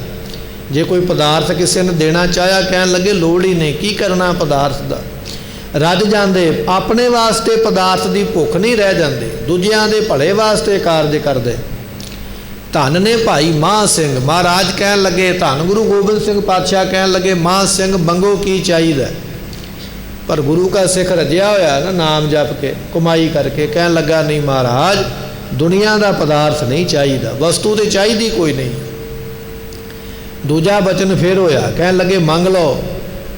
ਜੇ ਕੋਈ ਪਦਾਰਥ ਕਿਸੇ ਨੇ ਦੇਣਾ ਚਾਹਿਆ, ਕਹਿਣ ਲੱਗੇ ਲੋੜ ਹੀ ਨਹੀਂ, ਕੀ ਕਰਨਾ ਪਦਾਰਥ ਦਾ, ਰੱਜ ਜਾਂਦੇ। ਆਪਣੇ ਵਾਸਤੇ ਪਦਾਰਥ ਦੀ ਭੁੱਖ ਨਹੀਂ ਰਹਿ ਜਾਂਦੀ, ਦੂਜਿਆਂ ਦੇ ਭਲੇ ਵਾਸਤੇ ਕਾਰਜ ਕਰਦੇ। ਧੰਨ ਨੇ ਭਾਈ ਮਾਹ ਸਿੰਘ। ਮਹਾਰਾਜ ਕਹਿਣ ਲੱਗੇ, ਧੰਨ ਗੁਰੂ ਗੋਬਿੰਦ ਸਿੰਘ ਪਾਤਸ਼ਾਹ ਕਹਿਣ ਲੱਗੇ, ਮਾਹ ਸਿੰਘ ਮੰਗੋ ਕੀ ਚਾਹੀਦਾ। ਪਰ ਗੁਰੂ ਕਾ ਸਿੱਖ ਰੱਜਿਆ ਹੋਇਆ ਨਾ ਨਾਮ ਜਪ ਕੇ, ਕਮਾਈ ਕਰਕੇ, ਕਹਿਣ ਲੱਗਾ ਨਹੀਂ ਮਹਾਰਾਜ, ਦੁਨੀਆ ਦਾ ਪਦਾਰਥ ਨਹੀਂ ਚਾਹੀਦਾ, ਵਸਤੂ ਤੇ ਚਾਹੀਦੀ ਕੋਈ ਨਹੀਂ। ਦੂਜਾ ਬਚਨ ਫਿਰ ਹੋਇਆ, ਕਹਿਣ ਲੱਗੇ ਮੰਗ ਲਓ।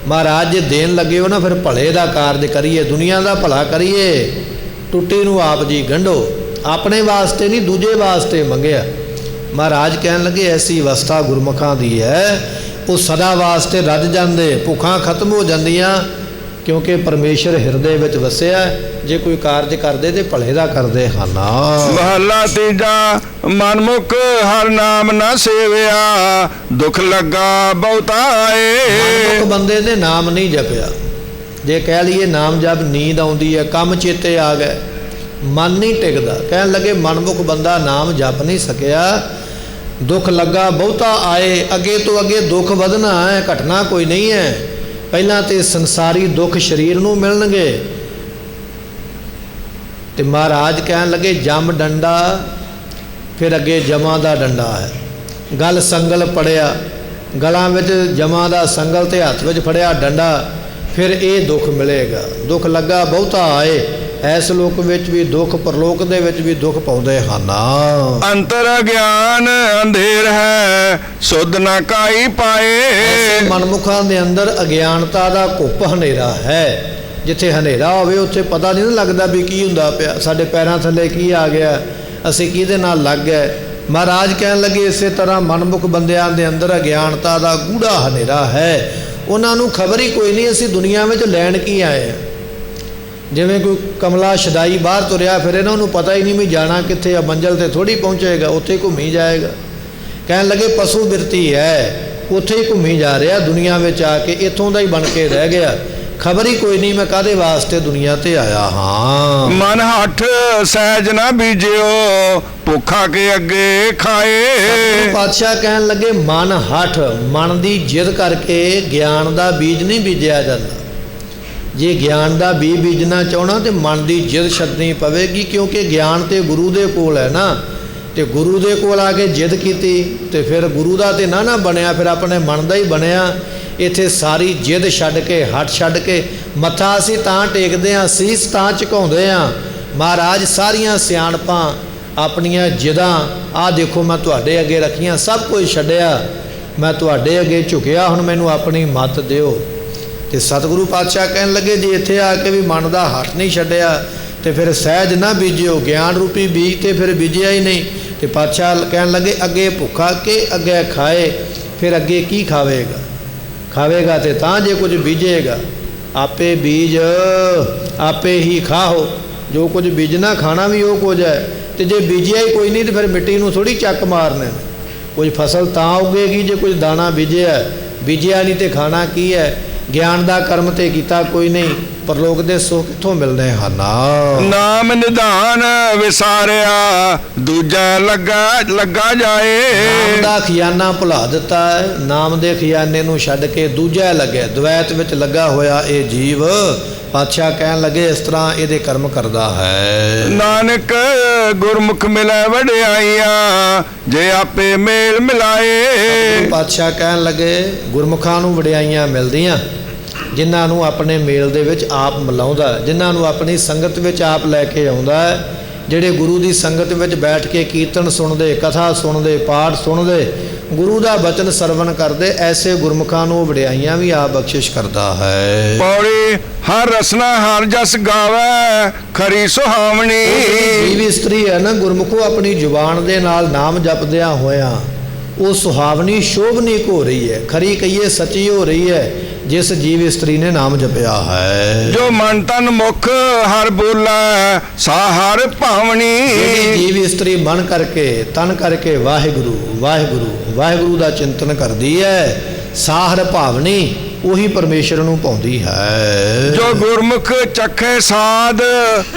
ਮਹਾਰਾਜ ਜੇ ਦੇਣ ਲੱਗੇ ਹੋ ਨਾ, ਫਿਰ ਭਲੇ ਦਾ ਕਾਰਜ ਕਰੀਏ, ਦੁਨੀਆ ਦਾ ਭਲਾ ਕਰੀਏ, ਟੁੱਟੀ ਨੂੰ ਆਪ ਜੀ ਗੰਢੋ। ਆਪਣੇ ਵਾਸਤੇ ਨਹੀਂ, ਦੂਜੇ ਵਾਸਤੇ ਮੰਗਿਆ। ਮਹਾਰਾਜ ਕਹਿਣ ਲੱਗੇ, ਐਸੀ ਅਵਸਥਾ ਗੁਰਮੁਖਾਂ ਦੀ ਹੈ, ਉਹ ਸਦਾ ਵਾਸਤੇ ਰੱਜ ਜਾਂਦੇ, ਭੁੱਖਾਂ ਖਤਮ ਹੋ ਜਾਂਦੀਆਂ, ਕਿਉਂਕਿ ਪਰਮੇਸ਼ਰ ਹਿਰਦੇ ਵਿੱਚ ਵਸਿਆ। ਜੇ ਕੋਈ ਕਾਰਜ ਕਰਦੇ ਤੇ ਭਲੇ ਦਾ ਕਰਦੇ ਹਨ। ਮਹਲਾ ਤੀਜਾ ਮਨਮੁਖ ਹਰ ਨਾਮ ਨਾ ਸੇਵਿਆ, ਦੁੱਖ ਲੱਗਾ ਬਹੁਤਾ ਏ। ਮਨਮੁਖ ਬੰਦੇ ਨੇ ਨਾਮ ਨਹੀਂ ਜਪਿਆ। ਜੇ ਕਹਿ ਲਈਏ ਨਾਮ ਜਪ ਨੀਂਦ ਆਉਂਦੀ ਹੈ, ਕੰਮ ਚੇਤੇ ਆ ਗਏ, ਮਨ ਨਹੀਂ ਟਿਕਦਾ। ਕਹਿਣ ਲੱਗੇ ਮਨਮੁਖ ਬੰਦਾ ਨਾਮ ਜਪ ਨਹੀਂ ਸਕਿਆ, ਦੁੱਖ ਲੱਗਾ ਬਹੁਤਾ ਆਏ। ਅੱਗੇ ਤੋਂ ਅੱਗੇ ਦੁੱਖ ਵਧਣਾ ਹੈ, ਘਟਣਾ ਕੋਈ ਨਹੀਂ ਹੈ। ਪਹਿਲਾਂ ਤੇ ਸੰਸਾਰੀ ਦੁੱਖ ਸਰੀਰ ਨੂੰ ਮਿਲਣਗੇ, ਤੇ ਮਹਾਰਾਜ ਕਹਿਣ ਲੱਗੇ ਜਮ ਡੰਡਾ, ਫਿਰ ਅੱਗੇ ਜਮਾਂ ਦਾ ਡੰਡਾ ਹੈ। ਗਲ ਸੰਗਲ ਪੜਿਆ, ਗਲਾਂ ਵਿੱਚ ਜਮਾਂ ਦਾ ਸੰਗਲ ਤੇ ਹੱਥ ਵਿੱਚ ਫੜਿਆ ਡੰਡਾ, ਫਿਰ ਇਹ ਦੁੱਖ ਮਿਲੇਗਾ। ਦੁੱਖ ਲੱਗਾ ਬਹੁਤਾ ਆਏ। ਇਸ ਲੋਕ ਵਿੱਚ ਵੀ ਦੁੱਖ, ਪਰਲੋਕ ਦੇ ਵਿੱਚ ਵੀ ਦੁੱਖ ਪਾਉਂਦੇ ਹਨ। ਅੰਤਰ ਗਿਆਨ ਅੰਧੇਰ ਹੈ, ਸੁਧ ਨਾ ਕਾਈ ਪਾਏ। ਐਸੇ ਮਨਮੁਖਾਂ ਦੇ ਅੰਦਰ ਅਗਿਆਨਤਾ ਦਾ ਘੁੱਪ ਹਨੇਰਾ ਹੈ। ਜਿੱਥੇ ਹਨੇਰਾ ਹੋਵੇ ਉੱਥੇ ਪਤਾ ਨਹੀਂ ਨਾ ਲੱਗਦਾ ਵੀ ਕੀ ਹੁੰਦਾ ਪਿਆ, ਸਾਡੇ ਪੈਰਾਂ ਥੱਲੇ ਕੀ ਆ ਗਿਆ, ਅਸੀਂ ਕਿਹਦੇ ਨਾਲ ਲੱਗ ਗਏ। ਮਹਾਰਾਜ ਕਹਿਣ ਲੱਗੇ, ਇਸੇ ਤਰ੍ਹਾਂ ਮਨਮੁਖ ਬੰਦਿਆਂ ਦੇ ਅੰਦਰ ਅਗਿਆਨਤਾ ਦਾ ਗੂੜਾ ਹਨੇਰਾ ਹੈ। ਉਹਨਾਂ ਨੂੰ ਖਬਰ ਹੀ ਕੋਈ ਨਹੀਂ ਅਸੀਂ ਦੁਨੀਆ ਵਿੱਚ ਲੈਣ ਕੀ ਆਏ ਹਾਂ। ਜਿਵੇਂ ਕੋਈ ਕਮਲਾ ਸ਼ਦਾਈ ਬਾਹਰ ਤੁਰਿਆ ਫਿਰ, ਇਹਨਾਂ ਨੂੰ ਪਤਾ ਹੀ ਨਹੀਂ ਵੀ ਜਾਣਾ ਕਿੱਥੇ ਆ, ਮੰਜ਼ਿਲ ਤੇ ਥੋੜ੍ਹੀ ਪਹੁੰਚੇਗਾ, ਉੱਥੇ ਘੁੰਮੀ ਜਾਏਗਾ। ਕਹਿਣ ਲੱਗੇ ਪਸ਼ੂ ਬਿਰਤੀ ਹੈ, ਉੱਥੇ ਹੀ ਘੁੰਮੀ ਜਾ ਰਿਹਾ, ਦੁਨੀਆ ਵਿੱਚ ਆ ਕੇ ਇੱਥੋਂ ਦਾ ਹੀ ਬਣ ਕੇ ਰਹਿ ਗਿਆ, ਖਬਰ ਹੀ ਕੋਈ ਨਹੀਂ ਮੈਂ ਕਾਹਦੇ ਵਾਸਤੇ ਦੁਨੀਆ ਤੇ ਆਇਆ ਹਾਂ। ਮਨ ਹੱਠ ਸਹਿਜ ਨਾ ਬੀਜਿਓ, ਭੁੱਖਾ ਕੇ ਅੱਗੇ ਖਾਏ। ਪਾਤਸ਼ਾਹ ਕਹਿਣ ਲੱਗੇ ਮਨ ਹੱਠ, ਮਨ ਦੀ ਜਿੱਦ ਕਰਕੇ ਗਿਆਨ ਦਾ ਬੀਜ ਨਹੀਂ ਬੀਜਿਆ ਜਾਂਦਾ। ਜੇ ਗਿਆਨ ਦਾ ਬੀਜ ਬੀਜਣਾ ਚਾਹਣਾ ਤੇ ਮਨ ਦੀ ਜਿੱਦ ਛੱਡਣੀ ਪਵੇਗੀ, ਕਿਉਂਕਿ ਗਿਆਨ ਤੇ ਗੁਰੂ ਦੇ ਕੋਲ ਹੈ ਨਾ, ਤੇ ਗੁਰੂ ਦੇ ਕੋਲ ਆ ਕੇ ਜਿੱਦ ਕੀਤੀ ਤੇ ਫਿਰ ਗੁਰੂ ਦਾ ਤੇ ਨਾ ਬਣਿਆ, ਫਿਰ ਆਪਣੇ ਮਨ ਦਾ ਹੀ ਬਣਿਆ। ਇੱਥੇ ਸਾਰੀ ਜਿੱਦ ਛੱਡ ਕੇ, ਹੱਠ ਛੱਡ ਕੇ, ਮੱਥਾ ਅਸੀਂ ਤਾਂ ਟੇਕਦੇ ਹਾਂ, ਸੀਸ ਤਾਂ ਝੁਕਾਉਂਦੇ ਹਾਂ। ਮਹਾਰਾਜ ਸਾਰੀਆਂ ਸਿਆਣਪਾਂ, ਆਪਣੀਆਂ ਜਿੱਦਾਂ, ਆਹ ਦੇਖੋ ਮੈਂ ਤੁਹਾਡੇ ਅੱਗੇ ਰੱਖੀਆਂ, ਸਭ ਕੁਝ ਛੱਡਿਆ, ਮੈਂ ਤੁਹਾਡੇ ਅੱਗੇ ਝੁਕਿਆ, ਹੁਣ ਮੈਨੂੰ ਆਪਣੀ ਮੱਤ ਦਿਓ। ਤੇ ਸਤਿਗੁਰੂ ਪਾਤਸ਼ਾਹ ਕਹਿਣ ਲੱਗੇ ਜੇ ਇੱਥੇ ਆ ਕੇ ਵੀ ਮਨ ਦਾ ਹੱਠ ਨਹੀਂ ਛੱਡਿਆ ਤੇ ਫਿਰ ਸਹਿਜ ਨਾ ਬੀਜਿਓ। ਗਿਆਨ ਰੂਪੀ ਬੀਜ ਤੇ ਫਿਰ ਬੀਜਿਆ ਹੀ ਨਹੀਂ। ਤੇ ਪਾਤਸ਼ਾਹ ਕਹਿਣ ਲੱਗੇ ਅੱਗੇ ਭੁੱਖਾ ਕੇ ਅੱਗੇ ਖਾਏ, ਫਿਰ ਅੱਗੇ ਕੀ ਖਾਵੇਗਾ? ਖਾਵੇਗਾ ਤੇ ਤਾਂ ਜੇ ਕੁਝ ਬੀਜੇਗਾ। ਆਪੇ ਬੀਜ ਆਪੇ ਹੀ ਖਾਓ। ਜੋ ਕੁਝ ਬੀਜਣਾ ਖਾਣਾ ਵੀ ਉਹ ਕੁਝ ਹੈ। ਤੇ ਜੇ ਬੀਜਿਆ ਹੀ ਕੋਈ ਨਹੀਂ ਤੇ ਫਿਰ ਮਿੱਟੀ ਨੂੰ ਥੋੜ੍ਹੀ ਚੱਕ ਮਾਰਨੇ। ਕੁਝ ਫਸਲ ਤਾਂ ਉੱਗੇਗੀ ਜੇ ਕੁਝ ਦਾਣਾ ਬੀਜਿਆ। ਬੀਜਿਆ ਨਹੀਂ ਤੇ ਖਾਣਾ ਕੀ ਹੈ? ਗਿਆਨ ਦਾ ਕਰਮ ਤੇ ਕੀਤਾ ਕੋਈ ਨਹੀਂ, ਪਰਲੋਕ ਦੇ ਸੁੱਖ ਕਿੱਥੋਂ ਮਿਲਦੇ ਹਨ? ਨਾਮ ਨਿਧਾਨ ਵਿਸਾਰਿਆ, ਦੂਜਾ ਲੱਗਾ ਜਾਏ। ਨਾਮ ਦਾ ਖਜ਼ਾਨਾ ਭੁਲਾ ਦਿੱਤਾ ਹੈ। ਨਾਮ ਦੇ ਖਜ਼ਾਨੇ ਨੂੰ ਛੱਡ ਕੇ ਦੂਜਾ ਲੱਗਿਆ, ਦਵੈਤ ਵਿੱਚ ਲੱਗਾ ਹੋਇਆ ਇਹ ਜੀਵ। ਪਾਤਸ਼ਾਹ ਕਹਿਣ ਲੱਗੇ ਇਸ ਤਰ੍ਹਾਂ ਇਹਦੇ ਕਰਮ ਕਰਦਾ ਹੈ। ਨਾਨਕ ਗੁਰਮੁਖ ਮਿਲੈ ਵਡਿਆਈਆਂ, ਜੇ ਆਪੇ ਮੇਲ ਮਿਲਾਏ। ਪਾਤਸ਼ਾਹ ਕਹਿਣ ਲੱਗੇ ਗੁਰਮੁਖਾਂ ਨੂੰ ਵਡਿਆਈਆਂ ਮਿਲਦੀਆਂ ਜਿਨ੍ਹਾਂ ਨੂੰ ਆਪਣੇ ਮੇਲ ਦੇ ਵਿੱਚ ਆਪ ਮਿਲਾਉਂਦਾ, ਜਿਨ੍ਹਾਂ ਨੂੰ ਆਪਣੀ ਸੰਗਤ ਵਿੱਚ ਆਪ ਲੈ ਕੇ ਆਉਂਦਾ ਹੈ। ਜਿਹੜੇ ਗੁਰੂ ਦੀ ਸੰਗਤ ਵਿੱਚ ਬੈਠ ਕੇ ਕੀਰਤਨ ਸੁਣਦੇ, ਕਥਾ ਸੁਣਦੇ, ਪਾਠ ਸੁਣਦੇ, ਗੁਰੂ ਦਾ ਬਚਨ ਸਰਵਣ ਕਰਦੇ, ਐਸੇ ਗੁਰਮੁਖਾਂ ਨੂੰ ਵਡਿਆਈਆਂ ਵੀ ਆਪ ਬਖਸ਼ਿਸ਼ ਕਰਦਾ ਹੈ। ਪੌੜੀ ਹਰ ਰਸਨਾ ਹਰ ਜਸ ਗਾਵੇ, ਖਰੀ ਸੁਹਾਵਣੀ। ਜੀਵ ਇਸਤਰੀ ਹੈ ਨਾ ਗੁਰਮੁਖੋ, ਆਪਣੀ ਜ਼ੁਬਾਨ ਦੇ ਨਾਲ ਨਾਮ ਜਪਦਿਆਂ ਹੋਇਆਂ ਉਹ ਸੁਹਾਵਣੀ ਸ਼ੋਭਨੀ ਹੋ ਰਹੀ ਹੈ, ਖਰੀ ਕਹੀਏ ਸੱਚੀ ਹੋ ਰਹੀ ਹੈ, ਜਿਸ ਜੀਵ ਇਸਤਰੀ ਨੇ ਨਾਮ ਜਪਿਆ ਹੈ। ਜੋ ਮਨ ਤਨ ਮੁਖ ਹਰ ਬੋਲੇ, ਸਾ ਹਰ ਭਾਵਨੀ। ਜੀਵ ਇਸਤਰੀ ਮਨ ਕਰਕੇ ਤਨ ਕਰਕੇ ਵਾਹਿਗੁਰੂ ਵਾਹਿਗੁਰੂ ਵਾਹਿਗੁਰੂ ਦਾ ਚਿੰਤਨ ਕਰਦੀ ਹੈ, ਸਾਹਰ ਭਾਵਨੀ ਉਹੀ ਪਰਮੇਸ਼ਰ ਨੂੰ ਭਾਉਂਦੀ ਹੈ। ਜੋ ਗੁਰਮੁਖ ਚੱਖੇ ਸਾਧ,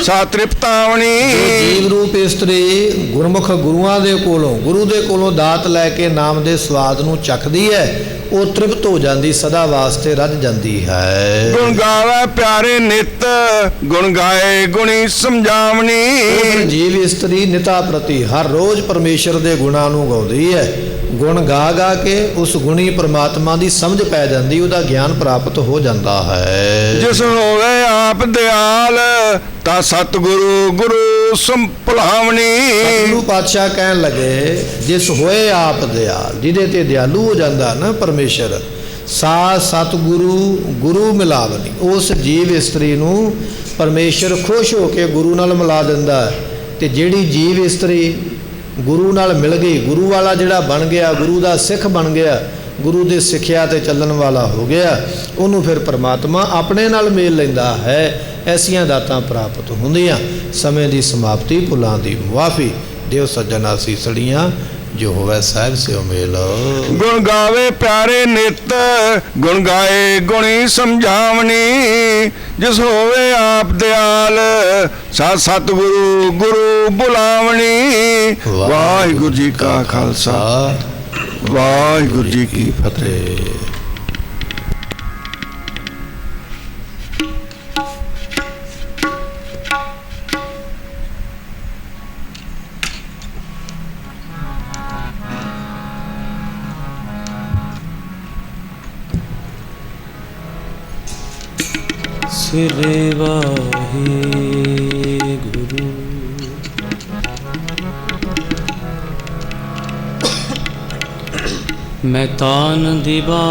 ਸਾ ਤ੍ਰਿਪਤਾਵਣੀ। ਜੀਵ ਰੂਪ ਇਸਤਰੀ ਗੁਰਮੁਖ ਗੁਰੂਆਂ ਦੇ ਕੋਲੋਂ, ਗੁਰੂ ਦੇ ਕੋਲੋਂ ਦਾਤ ਲੈ ਕੇ ਨਾਮ ਦੇ ਸਵਾਦ ਨੂੰ ਚੱਖਦੀ ਹੈ, ਉਹ ਤ੍ਰਿਪਤ ਹੋ ਜਾਂਦੀ, ਸਦਾ ਵਾਸਤੇ ਰੱਜ ਜਾਂਦੀ ਹੈ। ਗੁਣ ਗਾਵੇ ਪਿਆਰੇ ਨਿਤ, ਗੁਣ ਗਾਏ ਗੁਣੀ ਸਮਝਾਵਣੀ। ਜੀਵ ਇਸਤਰੀ ਨਿਤਾ ਪ੍ਰਤੀ ਹਰ ਰੋਜ਼ ਪਰਮੇਸ਼ਰ ਦੇ ਗੁਣਾਂ ਨੂੰ ਗਾਉਂਦੀ ਹੈ। ਗੁਣ ਗਾ ਗਾ ਕੇ ਉਸ ਗੁਣੀ ਪਰਮਾਤਮਾ ਦੀ ਸਮਝ ਪੈ ਜਾਂਦੀ, ਉਹਦਾ ਗਿਆਨ ਪ੍ਰਾਪਤ ਹੋ ਜਾਂਦਾ ਹੈ। ਜਿਸ ਹੋਵੇ ਆਪ ਦਿਆਲ, ਤਾਂ ਸਤਿਗੁਰੂ ਗੁਰੂ ਸੰਭਲਾਵਣੀ। ਗੁਰੂ ਪਾਤਸ਼ਾਹ ਕਹਿਣ ਲੱਗੇ ਜਿਸ ਹੋਏ ਆਪ ਦਿਆਲ, ਜਿਹਦੇ ਤੇ ਦਿਆਲੂ ਹੋ ਜਾਂਦਾ ਨਾ ਪਰਮੇਸ਼ਰ, ਸਾ ਸਤਿਗੁਰੂ ਗੁਰੂ ਮਿਲਾਵਣੀ। ਉਸ ਜੀਵ ਇਸਤਰੀ ਨੂੰ ਪਰਮੇਸ਼ਰ ਖੁਸ਼ ਹੋ ਕੇ ਗੁਰੂ ਨਾਲ ਮਿਲਾ ਦਿੰਦਾ। ਤੇ ਜਿਹੜੀ ਜੀਵ ਇਸਤਰੀ ਗੁਰੂ ਨਾਲ ਮਿਲ ਗਈ, ਗੁਰੂ ਵਾਲਾ ਜਿਹੜਾ ਬਣ ਗਿਆ, ਗੁਰੂ ਦਾ ਸਿੱਖ ਬਣ ਗਿਆ, ਗੁਰੂ ਦੀ ਸਿੱਖਿਆ ਤੇ ਚੱਲਣ ਵਾਲਾ ਹੋ ਗਿਆ, ਉਹਨੂੰ ਫਿਰ ਪਰਮਾਤਮਾ ਆਪਣੇ ਨਾਲ ਮੇਲ ਲੈਂਦਾ ਹੈ। ਐਸੀਆਂ ਦਾਤਾਂ ਪ੍ਰਾਪਤ ਹੁੰਦੀਆਂ। ਸਮੇਂ ਦੀ ਸਮਾਪਤੀ, ਭੁੱਲਾਂ ਦੀ ਮੁਆਫੀ ਦਿਓ ਸੱਜਣਾ ਸੀਸੜੀਆਂ, ਜੋ ਹੋਵੇ ਸਾਹਿਬ ਸਿਓ ਮੇਲ। ਗੁਣ ਗਾਵੇ ਪਿਆਰੇ ਨਿਤ, ਗੁਣ ਗਾਏ ਗੁਣੀ ਸਮਝਾਵਣੀ। ਜਿਸ ਹੋਵੇ ਆਪ ਦਿਆਲ, ਸਾ ਸਤਿਗੁਰੂ ਗੁਰੂ ਬੁਲਾਵਣੀ। ਵਾਹਿਗੁਰੂ ਜੀ ਕਾ ਖਾਲਸਾ, ਵਾਹਿਗੁਰੂ ਜੀ ਕੀ ਫਤਿਹ। ਸਿਰੇ ਵਾਹਿਗੁਰੂ। ਮੈਂ ਤਾਨ ਦੀਵਾਨ